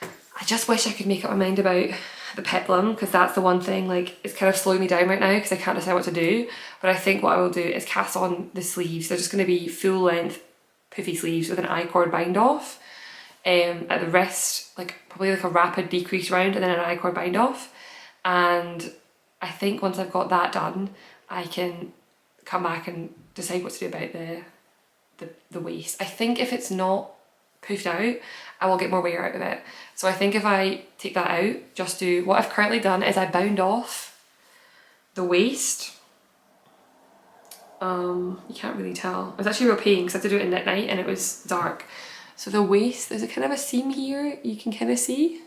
I just wish I could make up my mind about the peplum, because that's the one thing, like, it's kind of slowing me down right now because I can't decide what to do. But I think what I will do is cast on the sleeves. They're just going to be full length puffy sleeves with an I-cord bind off. At the wrist, like probably like a rapid decrease round and then an I-cord bind off. And I think once I've got that done, I can come back and decide what to do about the waist. I think if it's not puffed out, I will get more wear out of it. So I think if I take that out, just do what I've currently done is I bound off the waist. You can't really tell. It was actually real pain because I had to do it in knit night and it was dark. So the waist, there's a kind of a seam here you can kind of see.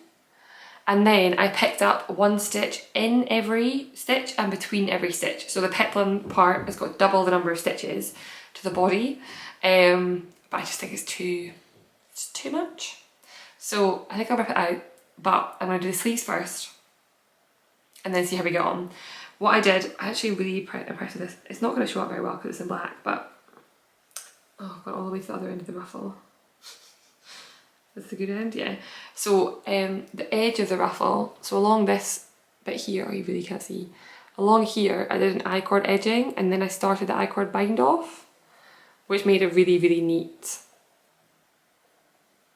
And then I picked up 1 stitch in every stitch and between every stitch. So the peplum part has got double the number of stitches to the body. But I just think it's too much. So I think I'll rip it out, but I'm going to do the sleeves first and then see how we get on. What I did, I actually really impressed with this. It's not going to show up very well because it's in black, but oh, I've got all the way to the other end of the ruffle. That's the good end, yeah. So the edge of the ruffle, so along this bit here, oh you really can't see, along here I did an I-cord edging and then I started the I-cord bind off, which made a really neat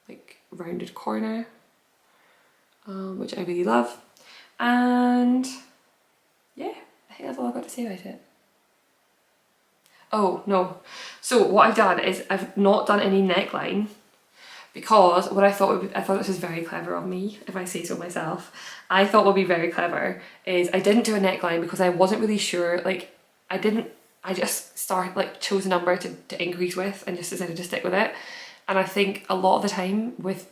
like rounded corner, which I really love. And yeah, I think that's all I've got to say about it. Oh no, so what I've done is I've not done any neckline, because what I thought this was very clever of me, if I say so myself. I thought would be very clever is I didn't do a neckline because I wasn't really sure, like I just chose a number to increase with and just decided to stick with it. And I think a lot of the time with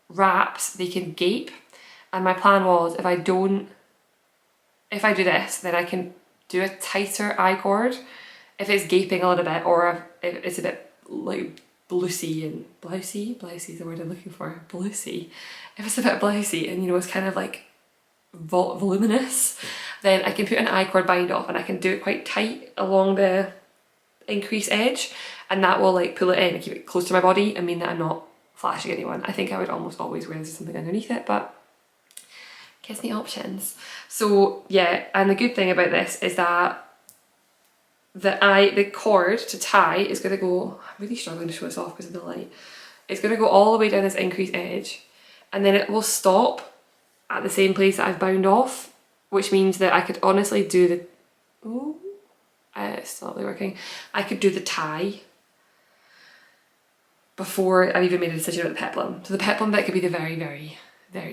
wraps they can gape, and my plan was if I do this then I can do a tighter I-cord if it's gaping a little bit, or if it's a bit like blousey and blousey is the word I'm looking for, blousey. If it's a bit blousey and you know it's kind of like voluminous, then I can put an I-cord bind off and I can do it quite tight along the increase edge, and that will like pull it in and keep it close to my body and mean that I'm not flashing anyone. I think I would almost always wear something underneath it, but gives me options. So yeah, and the good thing about this is that the cord to tie is going to go, I'm really struggling to show this off because of the light, it's going to go all the way down this increased edge and then it will stop at the same place that I've bound off, which means that I could honestly do the, it's still not really working, I could do the tie before I've even made a decision about the peplum. So the peplum bit could be the very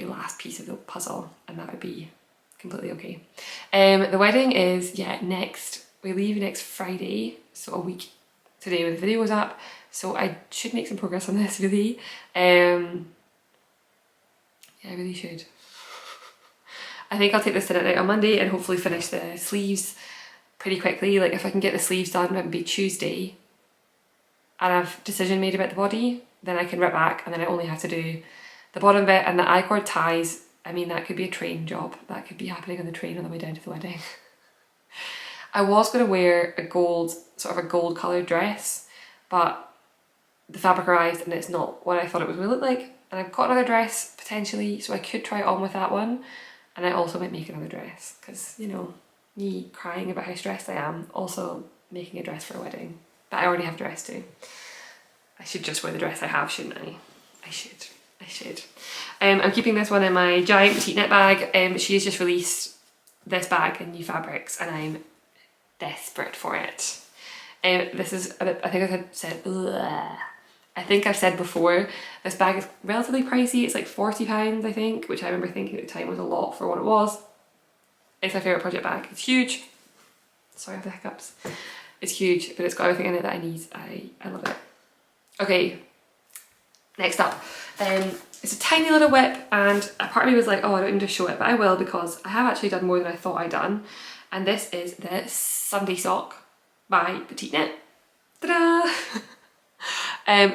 last piece of the puzzle, and that would be completely okay. The wedding is, we leave next Friday, so a week today when the video goes up. So I should make some progress on this really. Yeah, I really should. I think I'll take this to knit out on Monday and hopefully finish the sleeves pretty quickly. Like if I can get the sleeves done maybe Tuesday and I've decision made about the body, then I can rip back and then I only have to do the bottom bit. And the I-cord ties, I mean, that could be a train job. That could be happening on the train on the way down to the wedding. I was going to wear a gold, sort of a gold coloured dress, but the fabric arrived and it's not what I thought it was going to look like. And I've got another dress potentially, so I could try it on with that one. And I also might make another dress because, you know, me crying about how stressed I am, also making a dress for a wedding that I already have a dress to. I should just wear the dress I have, shouldn't I? I should. I'm keeping this one in my giant petite knit bag. She has just released this bag in new fabrics and I'm desperate for it. This is a bit, I think I've said before, this bag is relatively pricey. It's like £40, I think, which I remember thinking at the time was a lot for what it was. It's my favourite project bag. It's huge. Sorry for the hiccups. It's huge, but it's got everything in it that I need. I love it. Okay, next up. It's a tiny little whip and a part of me was like, oh, I don't need to show it, but I will because I have actually done more than I thought I'd done. And this is the Sunday sock by Petite Knit. Ta-da!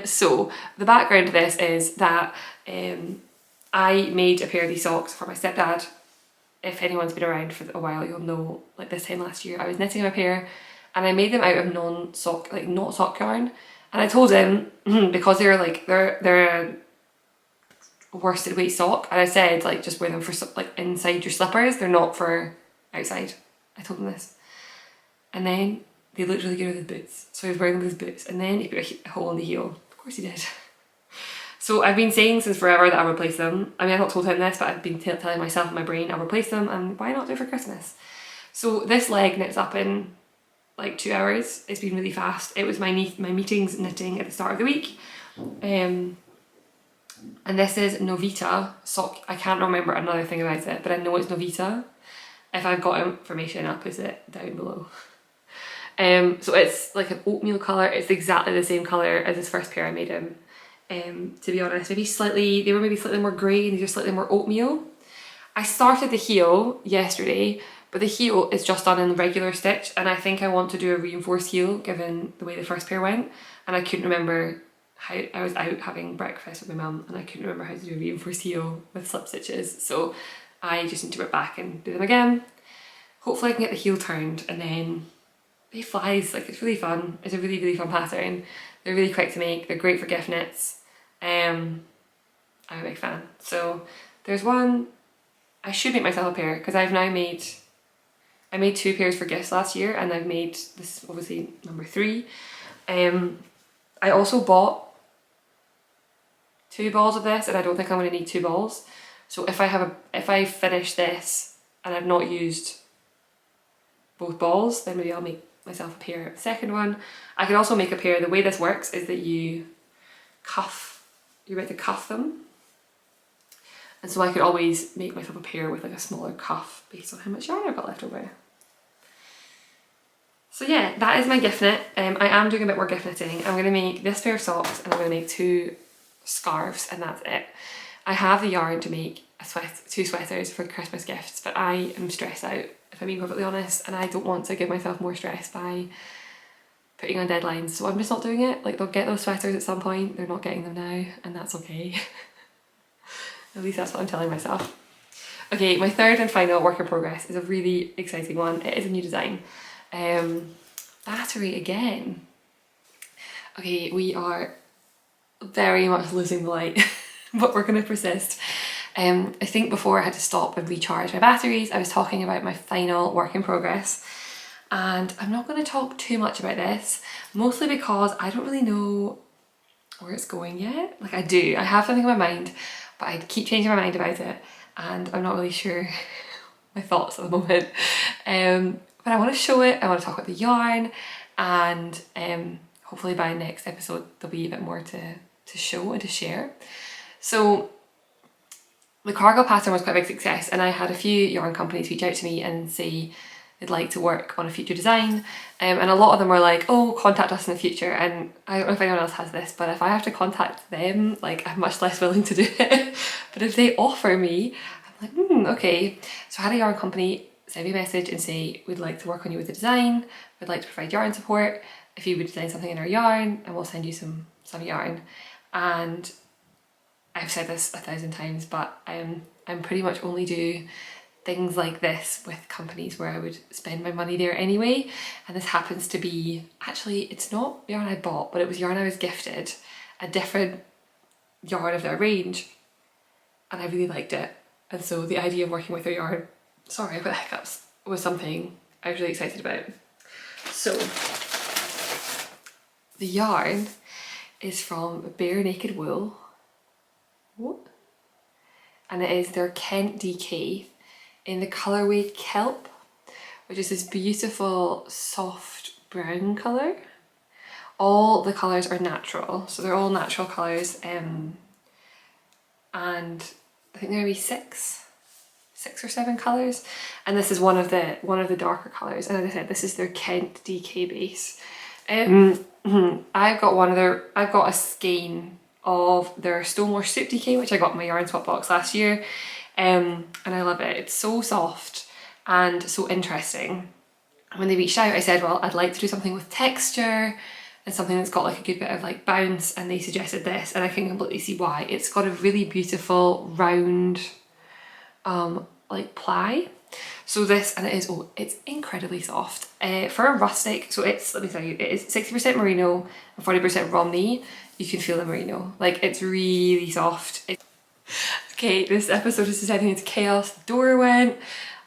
So the background to this is that I made a pair of these socks for my stepdad. If anyone's been around for a while, you'll know, like this time last year, I was knitting him a pair and I made them out of not sock yarn. And I told him, because they're a worsted weight sock, and I said like just wear them for like inside your slippers, they're not for outside. I told him this. And then they looked really good with his boots. So he was wearing them with his boots and then he put a hole in the heel. Of course he did. So I've been saying since forever that I'll replace them. I mean, I've not told him this, but I've been telling myself in my brain I'll replace them and why not do it for Christmas? So this leg knits up in like 2 hours. It's been really fast. It was my meetings knitting at the start of the week. And this is Novita sock. I can't remember another thing about it, but I know it's Novita. If I've got information, I'll put it down below. So it's like an oatmeal colour. It's exactly the same colour as his first pair I made him. To be honest, they were maybe slightly more grey and these are slightly more oatmeal. I started the heel yesterday, but the heel is just done in regular stitch and I think I want to do a reinforced heel given the way the first pair went, and I couldn't remember how I was out having breakfast with my mum and I couldn't remember how to do a reinforced heel with slip stitches, so I just need to rip back and do them again. Hopefully I can get the heel turned and then they flies, like it's really fun. It's a really, really fun pattern. They're really quick to make. They're great for gift knits. I'm a big fan. So there's one, I should make myself a pair because I made 2 pairs for gifts last year and I've made this obviously number 3. I also bought 2 balls of this and I don't think I'm going to need 2 balls. So if I finish this and I've not used both balls, then maybe I'll make myself a pair of the second one. I can also make a pair. The way this works is that you're meant to cuff them. And so I could always make myself a pair with like a smaller cuff based on how much yarn I've got left over. So yeah, that is my gift knit. I am doing a bit more gift knitting. I'm going to make this pair of socks and I'm going to make 2 scarves and that's it. I have the yarn to make 2 sweaters for Christmas gifts, but I am stressed out, if I'm being perfectly honest, and I don't want to give myself more stress by putting on deadlines, so I'm just not doing it. Like, they'll get those sweaters at some point, they're not getting them now, and that's okay. At least that's what I'm telling myself. Okay, my third and final work in progress is a really exciting one. It is a new design. Battery again. Okay, we are very much losing the light, but we're going to persist. I think before I had to stop and recharge my batteries, I was talking about my final work in progress. And I'm not going to talk too much about this, mostly because I don't really know where it's going yet. Like, I do, I have something in my mind, but I keep changing my mind about it and I'm not really sure my thoughts at the moment. But I want to show it, I want to talk about the yarn, and hopefully by next episode there'll be a bit more to show and to share. So the Cargill pattern was quite a big success and I had a few yarn companies reach out to me and say they'd like to work on a future design, and a lot of them were like, oh, contact us in the future. And I don't know if anyone else has this, but if I have to contact them, like, I'm much less willing to do it. But if they offer me, I'm like, okay. So I had a yarn company send me a message and say, we'd like to work on you with the design, we'd like to provide yarn support if you would design something in our yarn, and we'll send you some yarn. And I've said this 1,000 times, but I'm pretty much only do things like this with companies where I would spend my money there anyway. And this happens to be, actually, it's not yarn I bought, but it was yarn I was gifted, a different yarn of their range, and I really liked it. And so the idea of working with their yarn, sorry about the hiccups, was something I was really excited about. So the yarn is from Bare Naked Wool. What? And it is their Kent DK in the colourway Kelp, which is this beautiful soft brown colour. All the colours are natural, so they're all natural colours, and I think there may be six or seven colours, and this is one of the darker colours. And as I said, this is their Kent DK base. I've got a skein of their Stonewash Soup DK, which I got in my yarn swap box last year, and I love it. It's so soft and so interesting. When they reached out, I said, well, I'd like to do something with texture and something that's got like a good bit of like bounce, and they suggested this, and I can completely see why. It's got a really beautiful round like ply. So this, and it's incredibly soft. For a rustic, so it's, let me tell you, it is 60% merino and 40% Romney. You can feel the merino, like it's really soft. Okay, this episode is descending into chaos. The door went,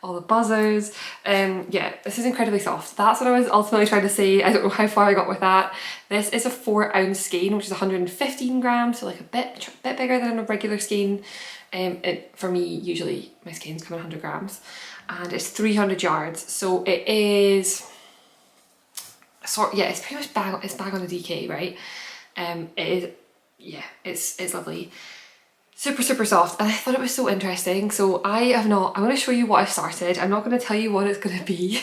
all the buzzers. Yeah, this is incredibly soft. That's what I was ultimately trying to say. I don't know how far I got with that. This is a 4 ounce skein, which is 115 grams, so like a bit bigger than a regular skein. For me, usually my skeins come in 100 grams, and it's 300 yards. So it is it's pretty much bang on a DK, right? It is, yeah, it's lovely. Super, super soft, and I thought it was so interesting. So I'm going to show you what I've started. I'm not going to tell you what it's going to be.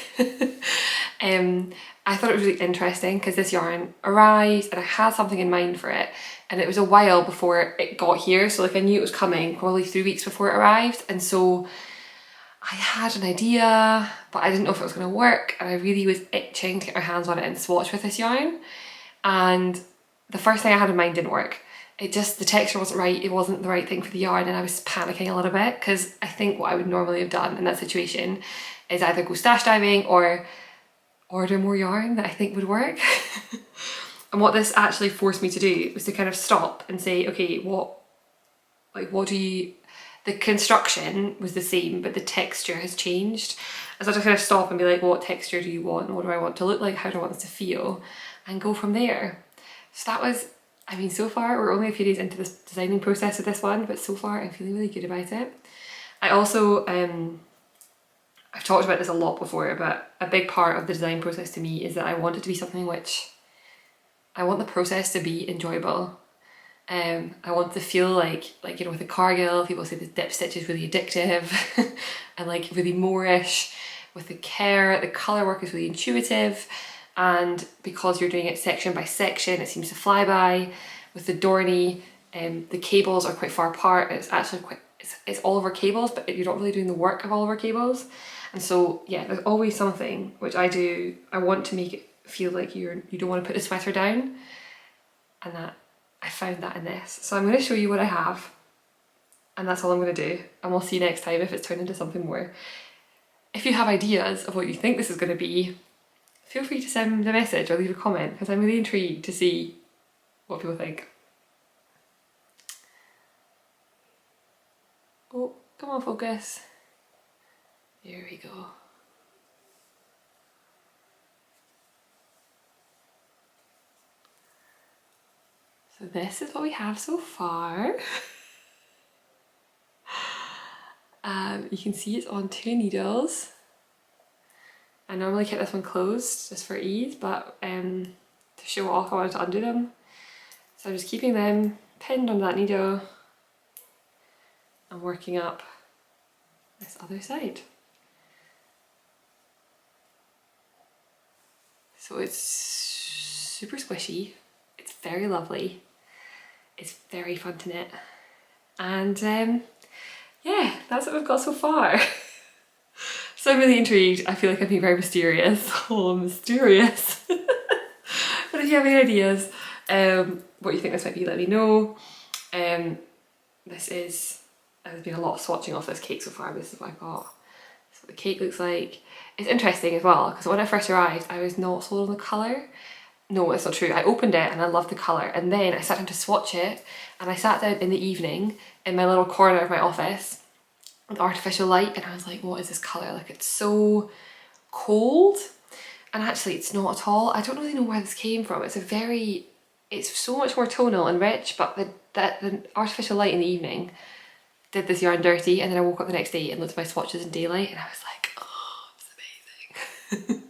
I thought it was really interesting because this yarn arrived and I had something in mind for it, and it was a while before it got here. So like I knew it was coming probably 3 weeks before it arrived, and so I had an idea, but I didn't know if it was going to work, and I really was itching to get my hands on it and swatch with this yarn. And the first thing I had in mind didn't work. The texture wasn't right, it wasn't the right thing for the yarn, and I was panicking a little bit because I think what I would normally have done in that situation is either go stash diving or order more yarn that I think would work. And what this actually forced me to do was to kind of stop and say, okay, the construction was the same, but the texture has changed. And so I had to kind of stop and be like, what texture do you want? What do I want to look like? How do I want this to feel? And go from there. So that was, I mean, so far, we're only a few days into this designing process of this one, but so far I'm feeling really good about it. I also, I've talked about this a lot before, but a big part of the design process to me is that I want it to be something which, I want the process to be enjoyable. I want to feel like, you know, with the Cargill, people say the dip stitch is really addictive and like really Moorish. With the Kerr, the colour work is really intuitive. And because you're doing it section by section, it seems to fly by. With the Dorney, the cables are quite far apart. It's actually it's all over cables, but you're not really doing the work of all over cables. And so yeah, there's always something which I do. I want to make it feel like you don't want to put the sweater down, and that I found that in this. So I'm going to show you what I have, and that's all I'm going to do. And we'll see next time if it's turned into something more. If you have ideas of what you think this is going to be, feel free to send a message or leave a comment, because I'm really intrigued to see what people think. Oh, come on, focus. There we go. So this is what we have so far. You can see it's on 2 needles. I normally keep this one closed just for ease, but to show off I wanted to undo them. So I'm just keeping them pinned on that needle and working up this other side. So it's super squishy, it's very lovely, it's very fun to knit, and yeah, that's what we've got so far. So I'm really intrigued. I feel like I'm being very mysterious. Oh, mysterious. But if you have any ideas what you think this might be, let me know. There's been a lot of swatching off this cake so far. This is what I got. This is what the cake looks like. It's interesting as well, because when I first arrived I was not sold on the colour. No, it's not true. I opened it and I loved the colour, and then I sat down to swatch it, and I sat down in the evening in my little corner of my office with artificial light, and I was like, what is this colour? Like, it's so cold. And actually it's not at all. I don't really know where this came from. It's so much more tonal and rich, but the artificial light in the evening did this yarn dirty, and then I woke up the next day and looked at my swatches in daylight and I was like, oh, it's amazing.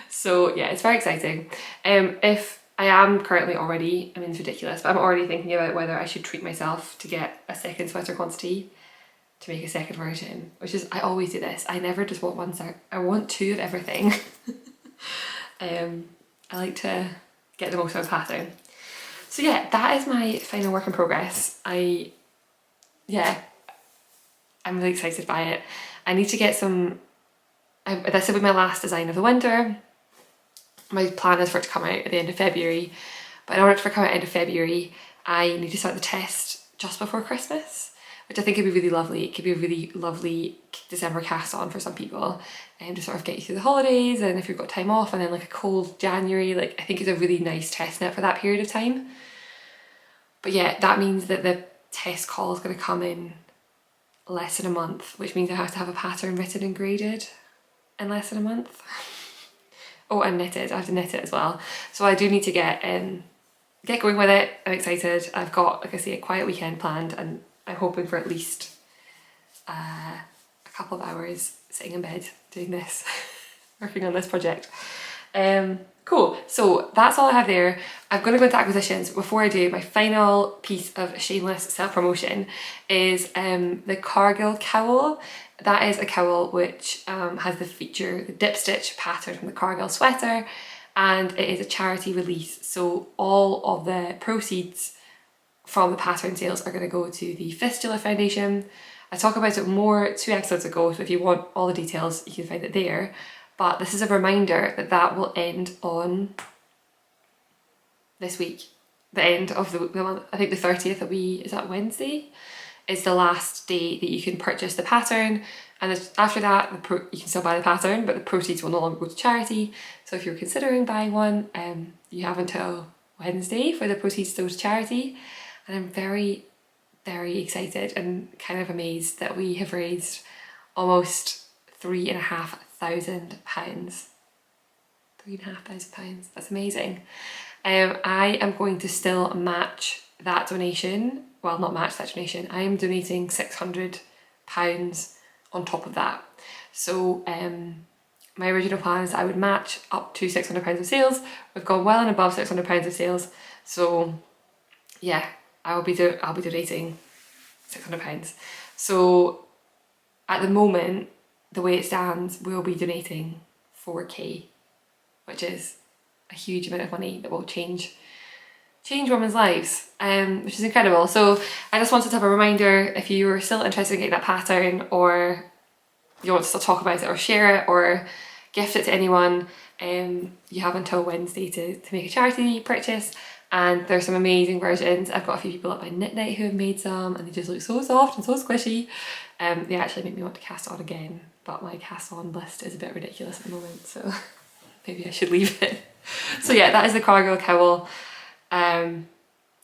So yeah, it's very exciting. If I am currently already, I mean it's ridiculous, but I'm already thinking about whether I should treat myself to get a second sweater quantity to make a second version, which is, I always do this. I never just want one, I want two of everything. I like to get the most out of pattern. So yeah, that is my final work in progress. I'm really excited by it. I need to get some, this will be my last design of the winter. My plan is for it to come out at the end of February, but in order for it to come out at the end of February, I need to start the test just before Christmas, which I think could be really lovely. It could be a really lovely December cast on for some people, and to sort of get you through the holidays, and if you've got time off, and then like a cold January, like I think it's a really nice test knit for that period of time. But yeah, that means that the test call is going to come in less than a month, which means I have to have a pattern written and graded in less than a month. Oh, and knitted. I have to knit it as well. So I do need to get going with it. I'm excited. I've got, like I say, a quiet weekend planned, and I'm hoping for at least a couple of hours sitting in bed doing this, working on this project. Cool, so that's all I have there. I'm going to go into acquisitions. Before I do, my final piece of shameless self-promotion is the Cargill Cowl. That is a cowl which has the dip stitch pattern from the Cargill Sweater, and it is a charity release. So all of the proceeds from the pattern sales are going to go to the Fistula Foundation. I talked about it more 2 episodes ago, so if you want all the details you can find it there. But this is a reminder that that will end on this week. The end of the month, I think the 30th is that Wednesday? Is the last day that you can purchase the pattern, and after that you can still buy the pattern, but the proceeds will no longer go to charity. So if you're considering buying one, you have until Wednesday for the proceeds to go to charity. And I'm very, very excited and kind of amazed that we have raised almost £3,500. £3,500, that's amazing. I am going to still match that donation. Well, not match that donation. I am donating £600 on top of that. So my original plan is that I would match up to £600 of sales. We've gone well and above £600 of sales. So yeah, I'll be donating £600. So at the moment, the way it stands, we'll be donating 4k, which is a huge amount of money that will change women's lives, which is incredible. So I just wanted to have a reminder, if you are still interested in getting that pattern, or you want to still talk about it or share it or gift it to anyone, you have until Wednesday to make a charity purchase. And there's some amazing versions. I've got a few people at my knit night who have made some, and they just look so soft and so squishy. They actually make me want to cast on again, but my cast on list is a bit ridiculous at the moment, so maybe I should leave it. So yeah, that is the Cargill Cowl. And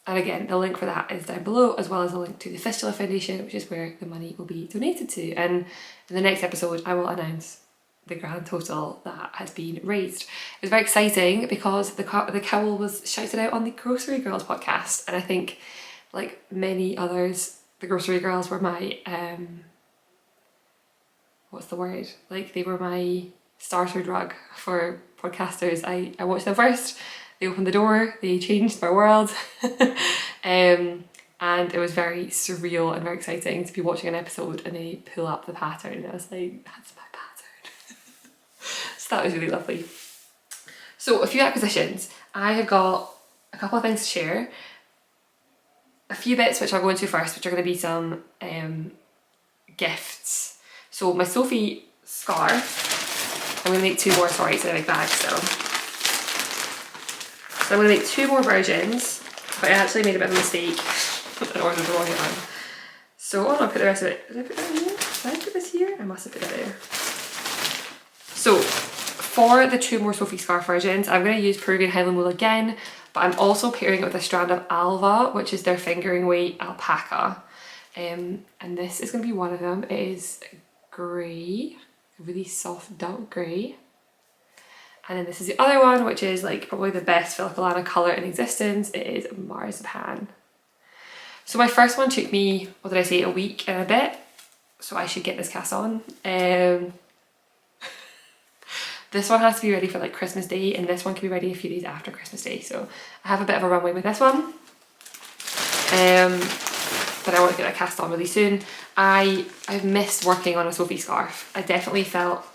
again, the link for that is down below, as well as a link to the Fistula Foundation, which is where the money will be donated to. And in the next episode, I will announce the grand total that has been raised. It was very exciting because the cowl was shouted out on the Grocery Girls podcast, and I think, like many others, the Grocery Girls were my what's the word? Like, they were my starter drug for podcasters. I watched them first. They opened the door. They changed my world. And it was very surreal and very exciting to be watching an episode and they pull up the pattern, and I was like, that's my pattern. So that was really lovely. So a few acquisitions. I have got a couple of things to share. A few bits which I'll go into first, which are going to be some gifts. So my Sophie Scarf, I'm going to make 2 more, sorry, it's in a big bag still. So I'm going to make 2 more versions, but I actually made a bit of a mistake and ordered the wrong one. So I'll put the rest of it, did I put that here? Did I put this here? I must have put that there. So for the 2 more Sophie Scarf versions, I'm going to use Peruvian Highland wool again, but I'm also pairing it with a strand of Alva, which is their fingering weight alpaca. And this is going to be one of them. It is grey, really soft dark grey. And then this is the other one, which is like probably the best Filcolana colour in existence. It is marzipan. So my first one took me, what did I say, a week and a bit. So I should get this cast on. This one has to be ready for like Christmas Day, and this one can be ready a few days after Christmas Day. So I have a bit of a runway with this one. But I want to get that cast on really soon. I've missed working on a Sophie scarf. I definitely felt,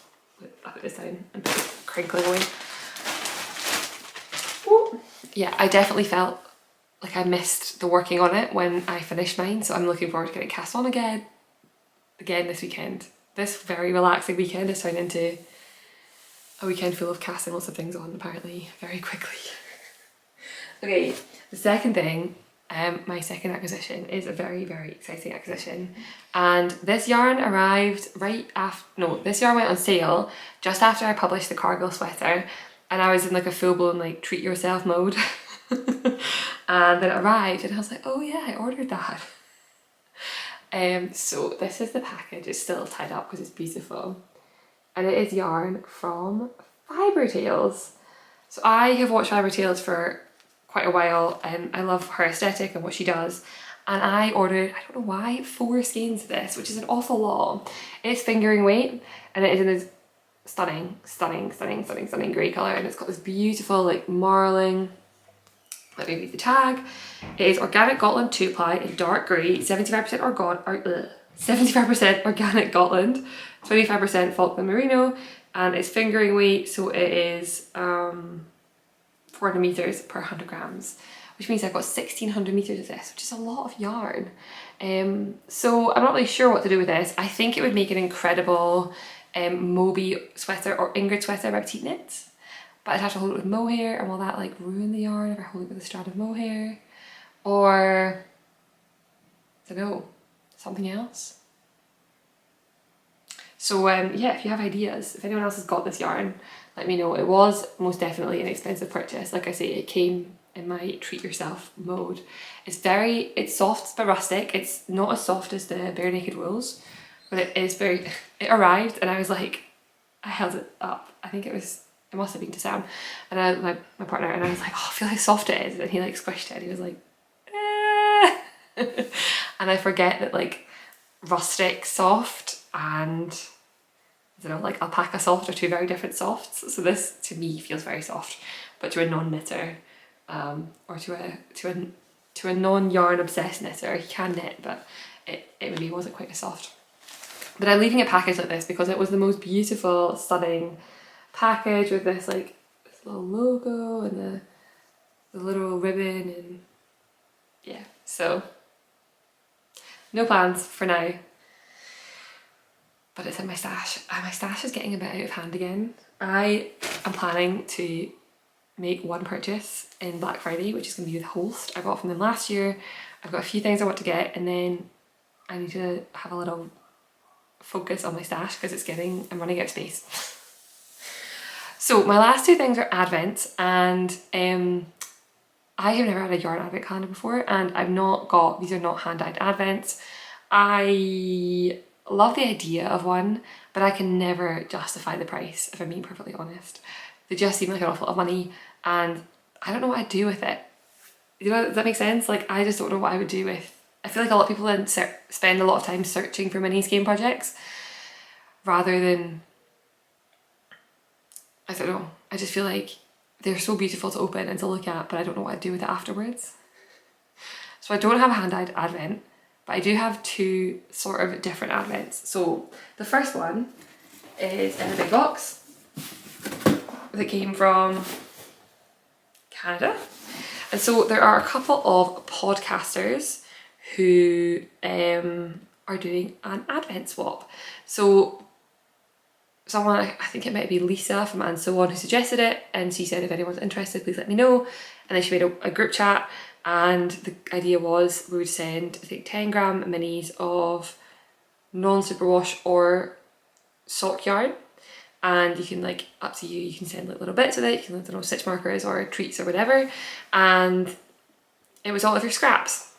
I'll put this down and put it crinkling away. Ooh. Yeah, I definitely felt like I missed the working on it when I finished mine. So I'm looking forward to getting it cast on again this weekend. This very relaxing weekend has turned into a weekend full of casting lots of things on, apparently, very quickly. Okay, the second thing, my second acquisition is a very, very exciting acquisition. And this yarn arrived this yarn went on sale just after I published the Cargill sweater, and I was in like a full-blown like treat yourself mode. And then it arrived and I was like, oh yeah, I ordered that. So this is the package. It's still tied up because it's beautiful. And it is yarn from Fibre Tales. So I have watched Fibre Tales for quite a while, and I love her aesthetic and what she does. And I ordered, I don't know why, 4 skeins of this, which is an awful lot. It's fingering weight, and it is in this stunning grey colour, and it's got this beautiful like marling. Let me read the tag. It is organic Gotland 2-ply in dark grey, 75% 75% organic Gotland, 25% Falkland Merino, and it's fingering weight, so it is 400 meters per 100 grams, which means I've got 1600 meters of this, which is a lot of yarn. So I'm not really sure what to do with this. I think it would make an incredible Moby sweater or Ingrid sweater by Petite Knit, but I'd have to hold it with mohair, and will that like ruin the yarn if I hold it with a strand of mohair? Or, I don't know, something else? So yeah, if you have ideas, if anyone else has got this yarn, let me know. It was most definitely an expensive purchase. Like I say, it came in my treat yourself mode. It's soft but rustic. It's not as soft as the Bare Naked Wools, but it arrived and I was like, I held it up. I think it must have been to Sam, and my partner, and I was like, oh, I feel how soft it is, and he like squished it and he was like, eh. And I forget that like rustic soft and I don't know, like alpaca soft are 2 very different softs. So this to me feels very soft, but to a non-knitter, or to a non-yarn obsessed knitter, he can knit, but it maybe wasn't quite as soft. But I'm leaving it packaged like this because it was the most beautiful, stunning package with this like this little logo and the little ribbon, and yeah, so no plans for now. But it's in my stash, and my stash is getting a bit out of hand again. I am planning to make one purchase in Black Friday, which is going to be with Holst. I bought from them last year. I've got a few things I want to get, and then I need to have a little focus on my stash because I'm running out of space. So my last 2 things are advents, and I have never had a yarn advent calendar before, and these are not hand-dyed advents. I love the idea of one, but I can never justify the price, if I'm being perfectly honest. They just seem like an awful lot of money, and I don't know what I'd do with it. You know, does that make sense? Like, I just don't know what I would do with. I feel like a lot of people then spend a lot of time searching for mini skein projects rather than, I don't know, I just feel like they're so beautiful to open and to look at, but I don't know what I'd do with it afterwards. So I don't have a hand-dyed advent, but I do have 2 sort of different advents. So the first one is in a big box that came from Canada. And so there are a couple of podcasters who are doing an advent swap. So someone, I think it might be Lisa from And So On, who suggested it, and she said if anyone's interested please let me know. And then she made a group chat, and the idea was we would send I think 10 gram minis of non-superwash or sock yarn, and you can like, up to you, you can send like little bits of it, you can, I don't know, stitch markers or treats or whatever, and it was all of your scraps.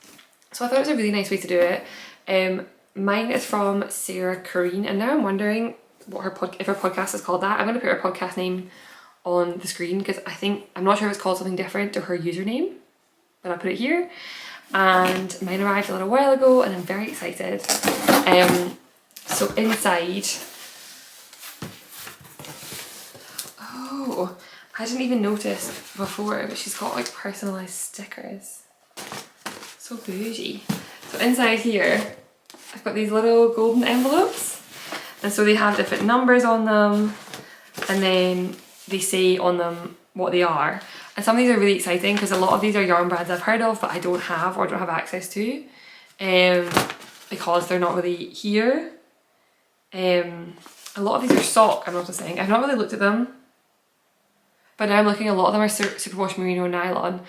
So I thought it was a really nice way to do it. Mine is from Sarah Corrine, and now I'm wondering what if her podcast is called that. I'm going to put her podcast name on the screen because I'm not sure if it's called something different to her username, but I'll put it here. And mine arrived a little while ago and I'm very excited. So inside, oh, I didn't even notice before, but she's got like personalised stickers. So bougie. So inside here, I've got these little golden envelopes, and so they have different numbers on them, and then they say on them what they are. And some of these are really exciting because a lot of these are yarn brands I've heard of but I don't have or don't have access to, because they're not really here. A lot of these are sock, I'm noticing. I've not really looked at them, but now I'm looking, a lot of them are superwash merino nylon.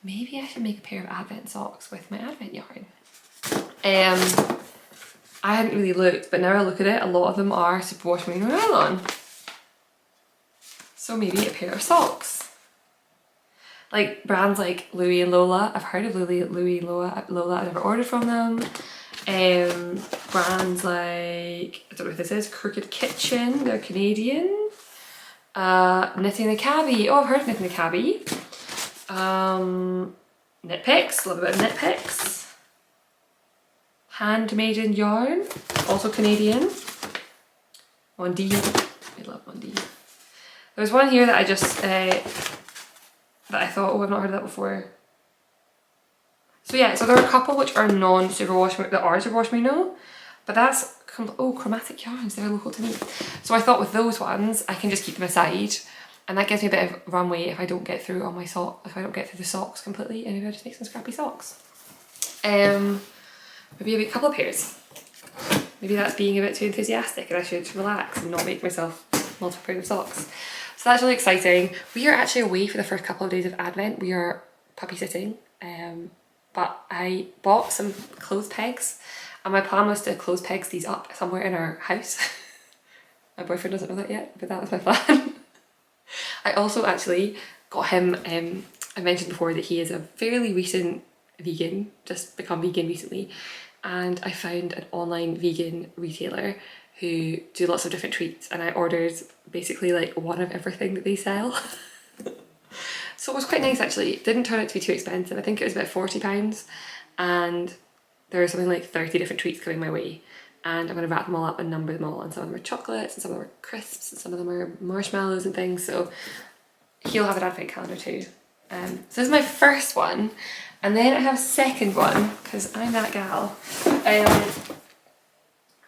Maybe I should make a pair of advent socks with my advent yarn. I hadn't really looked, but now I look at it, a lot of them are superwash merino nylon. So maybe a pair of socks. Like brands like Louis and Lola, I've heard of Louis Lola, I've never ordered from them. Brands like, I don't know if this is, Crooked Kitchen, they're Canadian. Knitting the Cabbie, oh I've heard of Knitting the Cabbie. Knit Picks, love a bit of Knit Picks. Handmaiden Yarn, also Canadian. Mondi, I love Mondi. There was one here that I just, that I thought, oh I've not heard of that before. So yeah, so there are a couple which are non-superwash, that are superwash merino, but that's, oh, chromatic yarns, they're local to me. So I thought with those ones, I can just keep them aside, and that gives me a bit of runway if I don't get through all my if I don't get through the socks completely, and maybe I'll just make some scrappy socks. Maybe a couple of pairs. Maybe that's being a bit too enthusiastic and I should relax and not make myself multiple pairs of socks. So that's really exciting. We are actually away for the first couple of days of Advent. We are puppy sitting, but I bought some clothes pegs, and my plan was to clothes pegs these up somewhere in our house. My boyfriend doesn't know that yet, but that was my plan. I also actually got him, I mentioned before that he is a fairly recent vegan, just become vegan recently, and I found an online vegan retailer who do lots of different treats, and I ordered basically like one of everything that they sell. So it was quite nice actually. It didn't turn out to be too expensive. I think it was about £40, and there are something like 30 different treats coming my way, and I'm going to wrap them all up and number them all, and some of them are chocolates and some of them are crisps and some of them are marshmallows and things, so he'll have an advent calendar too. So this is my first one, and then I have a second one because I'm that gal.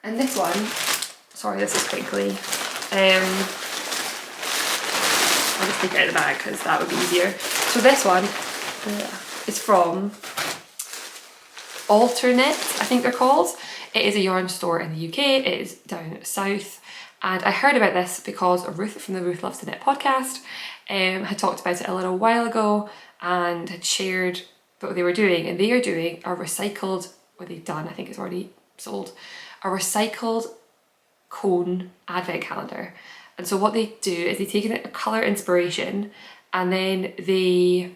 And this one, sorry this is crinkly, I'll just take it out of the bag because that would be easier. So this one is from Alternate, I think they're called. It is a yarn store in the UK, it is down south, and I heard about this because Ruth from the Ruth Loves to Knit podcast had talked about it a little while ago and had shared what they were doing, and they are doing a recycled, what they've done, I think it's already sold, a recycled cone advent calendar. And so what they do is they take a colour inspiration and then they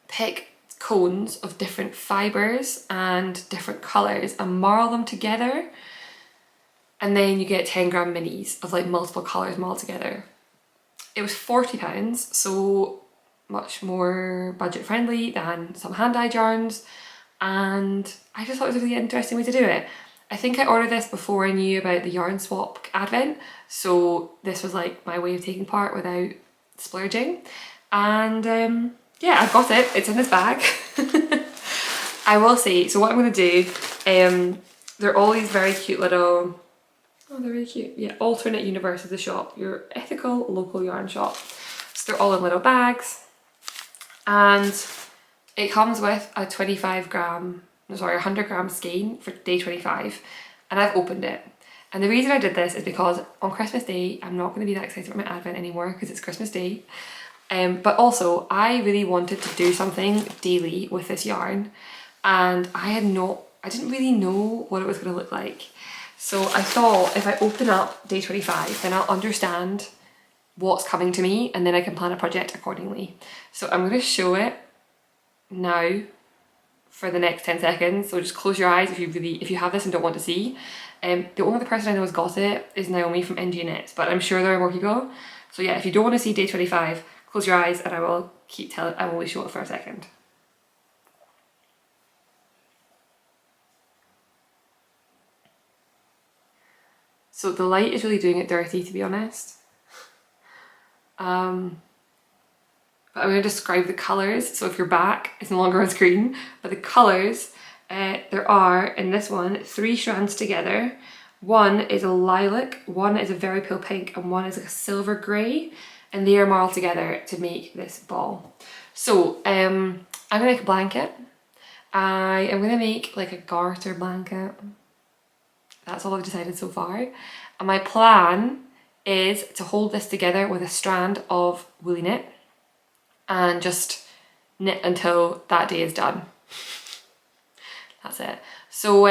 pick cones of different fibres and different colours and marl them together, and then you get 10 gram minis of like multiple colours marled together. It was £40, so much more budget friendly than some hand-dyed yarns, and I just thought it was a really interesting way to do it. I think I ordered this before I knew about the yarn swap advent, so this was like my way of taking part without splurging, and yeah, I've got it, it's in this bag. I will say, so what I'm going to do, they're all these very cute little, oh they're really cute, yeah, Alternate Universe is the shop, your ethical local yarn shop. So they're all in little bags, And it comes with a 100 gram skein for day 25, and I've opened it. And the reason I did this is because on Christmas Day, I'm not going to be that excited about my advent anymore because it's Christmas Day. But also I really wanted to do something daily with this yarn, and I didn't really know what it was going to look like. So I thought if I open up day 25, then I'll understand what's coming to me, and then I can plan a project accordingly. So I'm going to show it now for the next 10 seconds. So just close your eyes if you have this and don't want to see. The only other person I know has got it is Naomi from NG Knits, but I'm sure there are more people. So yeah, if you don't want to see day 25, close your eyes and I will I will only show it for a second. So the light is really doing it dirty, to be honest. But I'm going to describe the colours. So if you're back, it's no longer on screen, but the colours, there are, in this one, 3 strands together. One is a lilac, one is a very pale pink, and one is like a silver grey, and they are marled together to make this ball. So I'm going to make a blanket. I am going to make like a garter blanket. That's all I've decided so far. And my plan is to hold this together with a strand of woolly knit and just knit until that day is done. That's it. So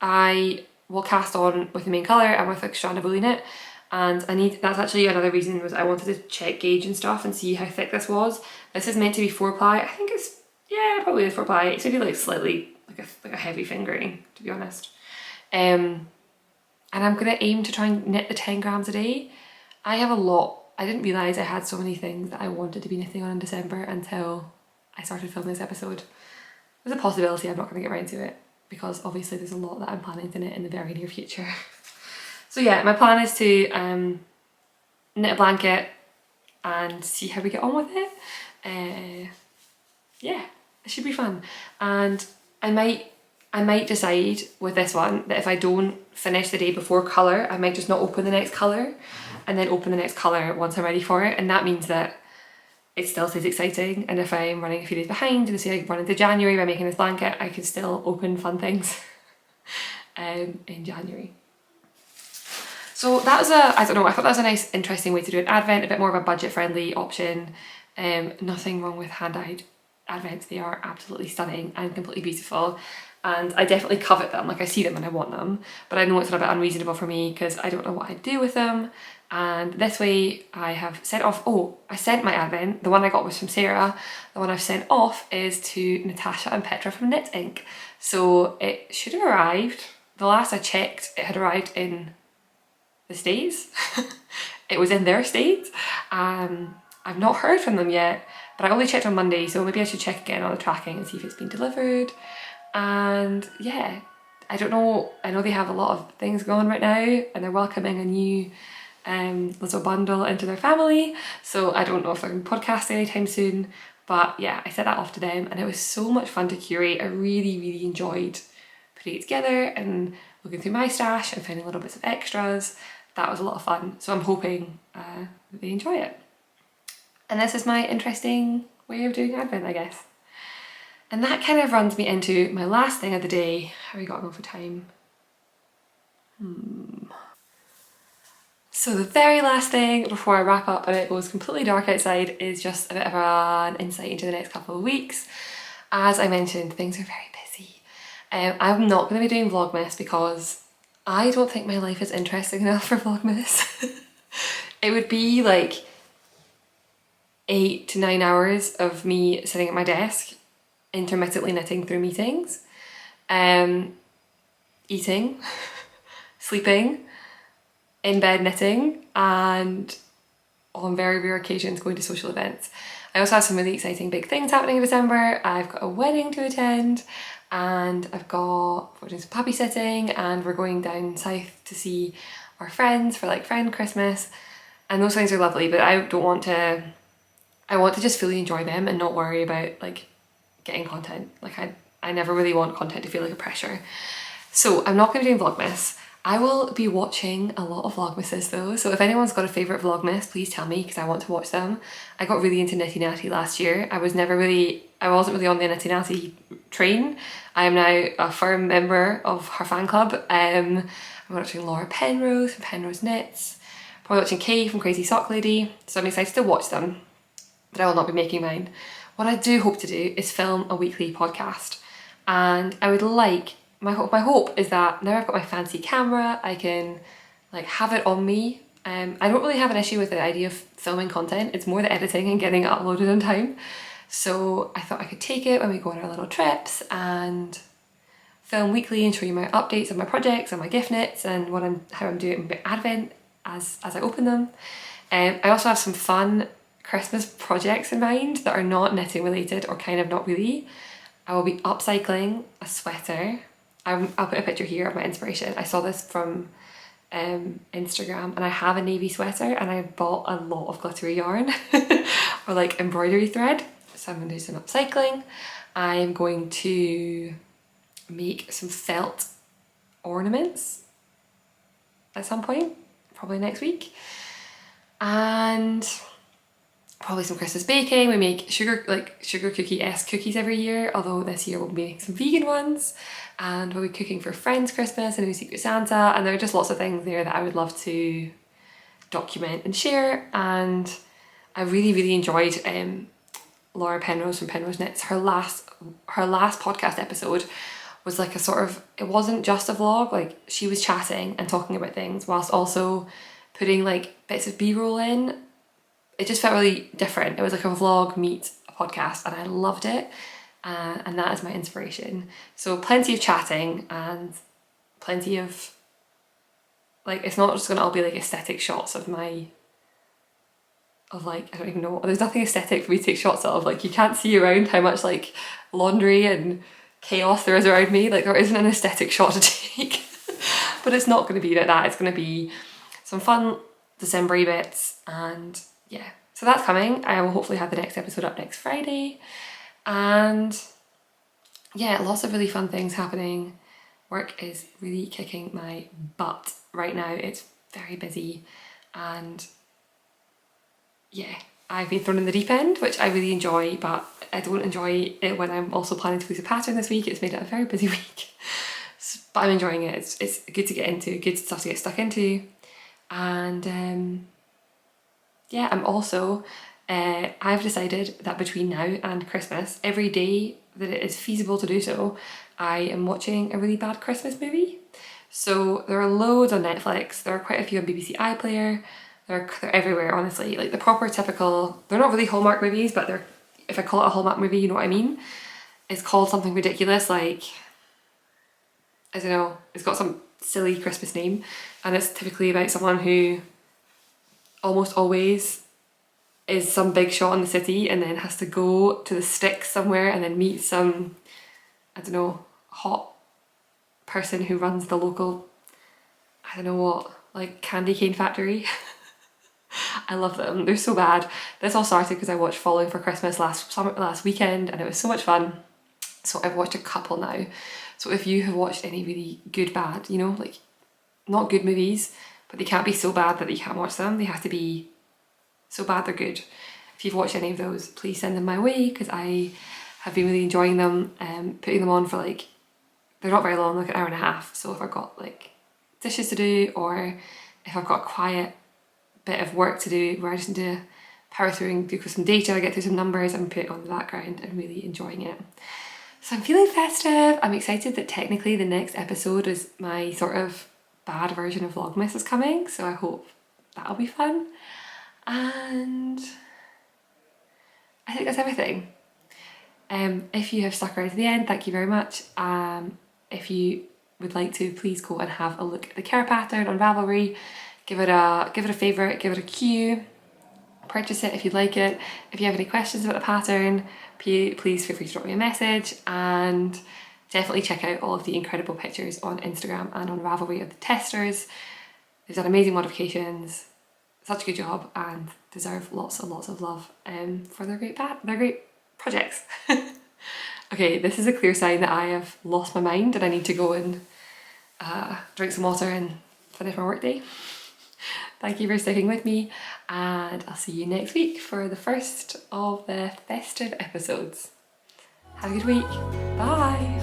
I will cast on with the main colour and with a strand of woolly knit, and that's actually another reason was I wanted to check gauge and stuff and see how thick this was. This is meant to be 4-ply. I think it's, yeah, it probably is 4-ply. It's maybe like slightly like a heavy fingering, to be honest. And I'm gonna aim to try and knit the 10 grams a day. I have a lot. I didn't realise I had so many things that I wanted to be knitting on in December until I started filming this episode. There's a possibility I'm not going to get around to it because obviously there's a lot that I'm planning to knit in the very near future. So yeah, my plan is to knit a blanket and see how we get on with it. Yeah, it should be fun. And I might decide with this one that if I don't finish the day before colour, I might just not open the next colour and then open the next colour once I'm ready for it. And that means that it still stays exciting, and if I'm running a few days behind and say I run into January by making this blanket, I can still open fun things in January. So that was I don't know, I thought that was a nice interesting way to do an advent, a bit more of a budget friendly option. Nothing wrong with hand-dyed advents, they are absolutely stunning and completely beautiful, and I definitely covet them, like I see them and I want them, but I know it's a bit unreasonable for me because I don't know what I'd do with them. And this way I have sent off, I sent my advent, the one I got was from Sarah, the one I've sent off is to Natasha and Petra from Knit Inc. So it should have arrived, the last I checked it had arrived in the States. It was in their state. I've not heard from them yet, but I only checked on Monday, so maybe I should check again on the tracking and see if it's been delivered. And yeah, I don't know, I know they have a lot of things going right now and they're welcoming a new little bundle into their family, so I don't know if they're going to podcast anytime soon, but yeah, I sent that off to them and it was so much fun to curate. I really enjoyed putting it together and looking through my stash and finding little bits of extras. That was a lot of fun, so I'm hoping that they enjoy it. And this is my interesting way of doing advent, I guess. And that kind of runs me into my last thing of the day. How are we got on for time? So the very last thing before I wrap up and it goes completely dark outside is just a bit of an insight into the next couple of weeks. As I mentioned, things are very busy. I'm not going to be doing Vlogmas because I don't think my life is interesting enough for Vlogmas. It would be like 8 to 9 hours of me sitting at my desk, intermittently knitting through meetings, eating, sleeping, in bed knitting, and on very rare occasions going to social events. I also have some really exciting big things happening in December. I've got a wedding to attend, and we're doing some puppy sitting, and we're going down south to see our friends for like friend Christmas, and those things are lovely, but I want to just fully enjoy them and not worry about like getting content. Like I never really want content to feel like a pressure. So I'm not going to be doing Vlogmas. I will be watching a lot of Vlogmases though, so if anyone's got a favourite Vlogmas, please tell me because I want to watch them. I got really into Nitty Natty last year. I wasn't really on the Nitty Natty train. I am now a firm member of her fan club. I'm watching Laura Penrose from Penrose Knits, probably watching Kay from Crazy Sock Lady, so I'm excited to watch them, but I will not be making mine. What I do hope to do is film a weekly podcast, and I would like, my hope is that now I've got my fancy camera, I can like have it on me. I don't really have an issue with the idea of filming content, it's more the editing and getting it uploaded in time. So I thought I could take it when we go on our little trips and film weekly and show you my updates of my projects and my gift knits and how I'm doing my advent as I open them. I also have some fun Christmas projects in mind that are not knitting related or kind of not really. I will be upcycling a sweater. I'll put a picture here of my inspiration. I saw this from Instagram, and I have a navy sweater and I bought a lot of glittery yarn or like embroidery thread. So I'm going to do some upcycling. I'm going to make some felt ornaments at some point, probably next week. And probably some Christmas baking. We make sugar cookie-esque cookies every year, although this year we'll be making some vegan ones. And we'll be cooking for friends Christmas and a Secret Santa, and there are just lots of things there that I would love to document and share. And I really enjoyed Laura Penrose from Penrose Knits. Her last podcast episode was like a sort of, it wasn't just a vlog, like she was chatting and talking about things whilst also putting like bits of b-roll in. It just felt really different. It was like a vlog meet a podcast, and I loved it. And that is my inspiration. So plenty of chatting and plenty of, like, it's not just gonna all be like aesthetic shots of like, I don't even know, there's nothing aesthetic for me to take shots of. Like, you can't see around how much like laundry and chaos there is around me. Like, there isn't an aesthetic shot to take. But it's not gonna be like that. It's gonna be some fun December-y bits, and yeah. So that's coming. I will hopefully have the next episode up next Friday. And yeah, lots of really fun things happening. Work is really kicking my butt right now. It's very busy, and yeah, I've been thrown in the deep end, which I really enjoy, but I don't enjoy it when I'm also planning to lose a pattern this week. It's made it a very busy week, but I'm enjoying it. It's good to get into, good stuff to get stuck into. And yeah, I'm also I've decided that between now and Christmas, every day that it is feasible to do so, I am watching a really bad Christmas movie. So there are loads on Netflix, there are quite a few on BBC iPlayer, they're everywhere, honestly. Like the proper typical, they're not really Hallmark movies, but they're, if I call it a Hallmark movie, you know what I mean? It's called something ridiculous, like, I don't know, it's got some silly Christmas name, and it's typically about someone who almost always is some big shot in the city and then has to go to the sticks somewhere and then meet some, I don't know, hot person who runs the local, I don't know what, like candy cane factory. I love them, they're so bad. This all started because I watched Falling for Christmas last weekend, and it was so much fun. So I've watched a couple now. So if you have watched any really good bad, you know, like not good movies, but they can't be so bad that you can't watch them, they have to be so bad they're good. If you've watched any of those, please send them my way, because I have been really enjoying them, putting them on for like, they're not very long, like an hour and a half. So if I've got like dishes to do, or if I've got a quiet bit of work to do where I just need to power through and do some data, get through some numbers, and put it on the background, and really enjoying it. So I'm feeling festive. I'm excited that technically the next episode is my sort of bad version of Vlogmas is coming, so I hope that'll be fun. And I think that's everything. If you have stuck around to the end, thank you very much. If you would like to, please go and have a look at the Kerr pattern on Ravelry. Give it a favourite, give it a Q, purchase it if you'd like it. If you have any questions about the pattern, please feel free to drop me a message, and definitely check out all of the incredible pictures on Instagram and on Ravelry of the testers. They've done amazing modifications, such a good job, and deserve lots and lots of love for their great projects. Okay, this is a clear sign that I have lost my mind and I need to go and drink some water and finish my workday. Thank you for sticking with me, and I'll see you next week for the first of the festive episodes. Have a good week. Bye.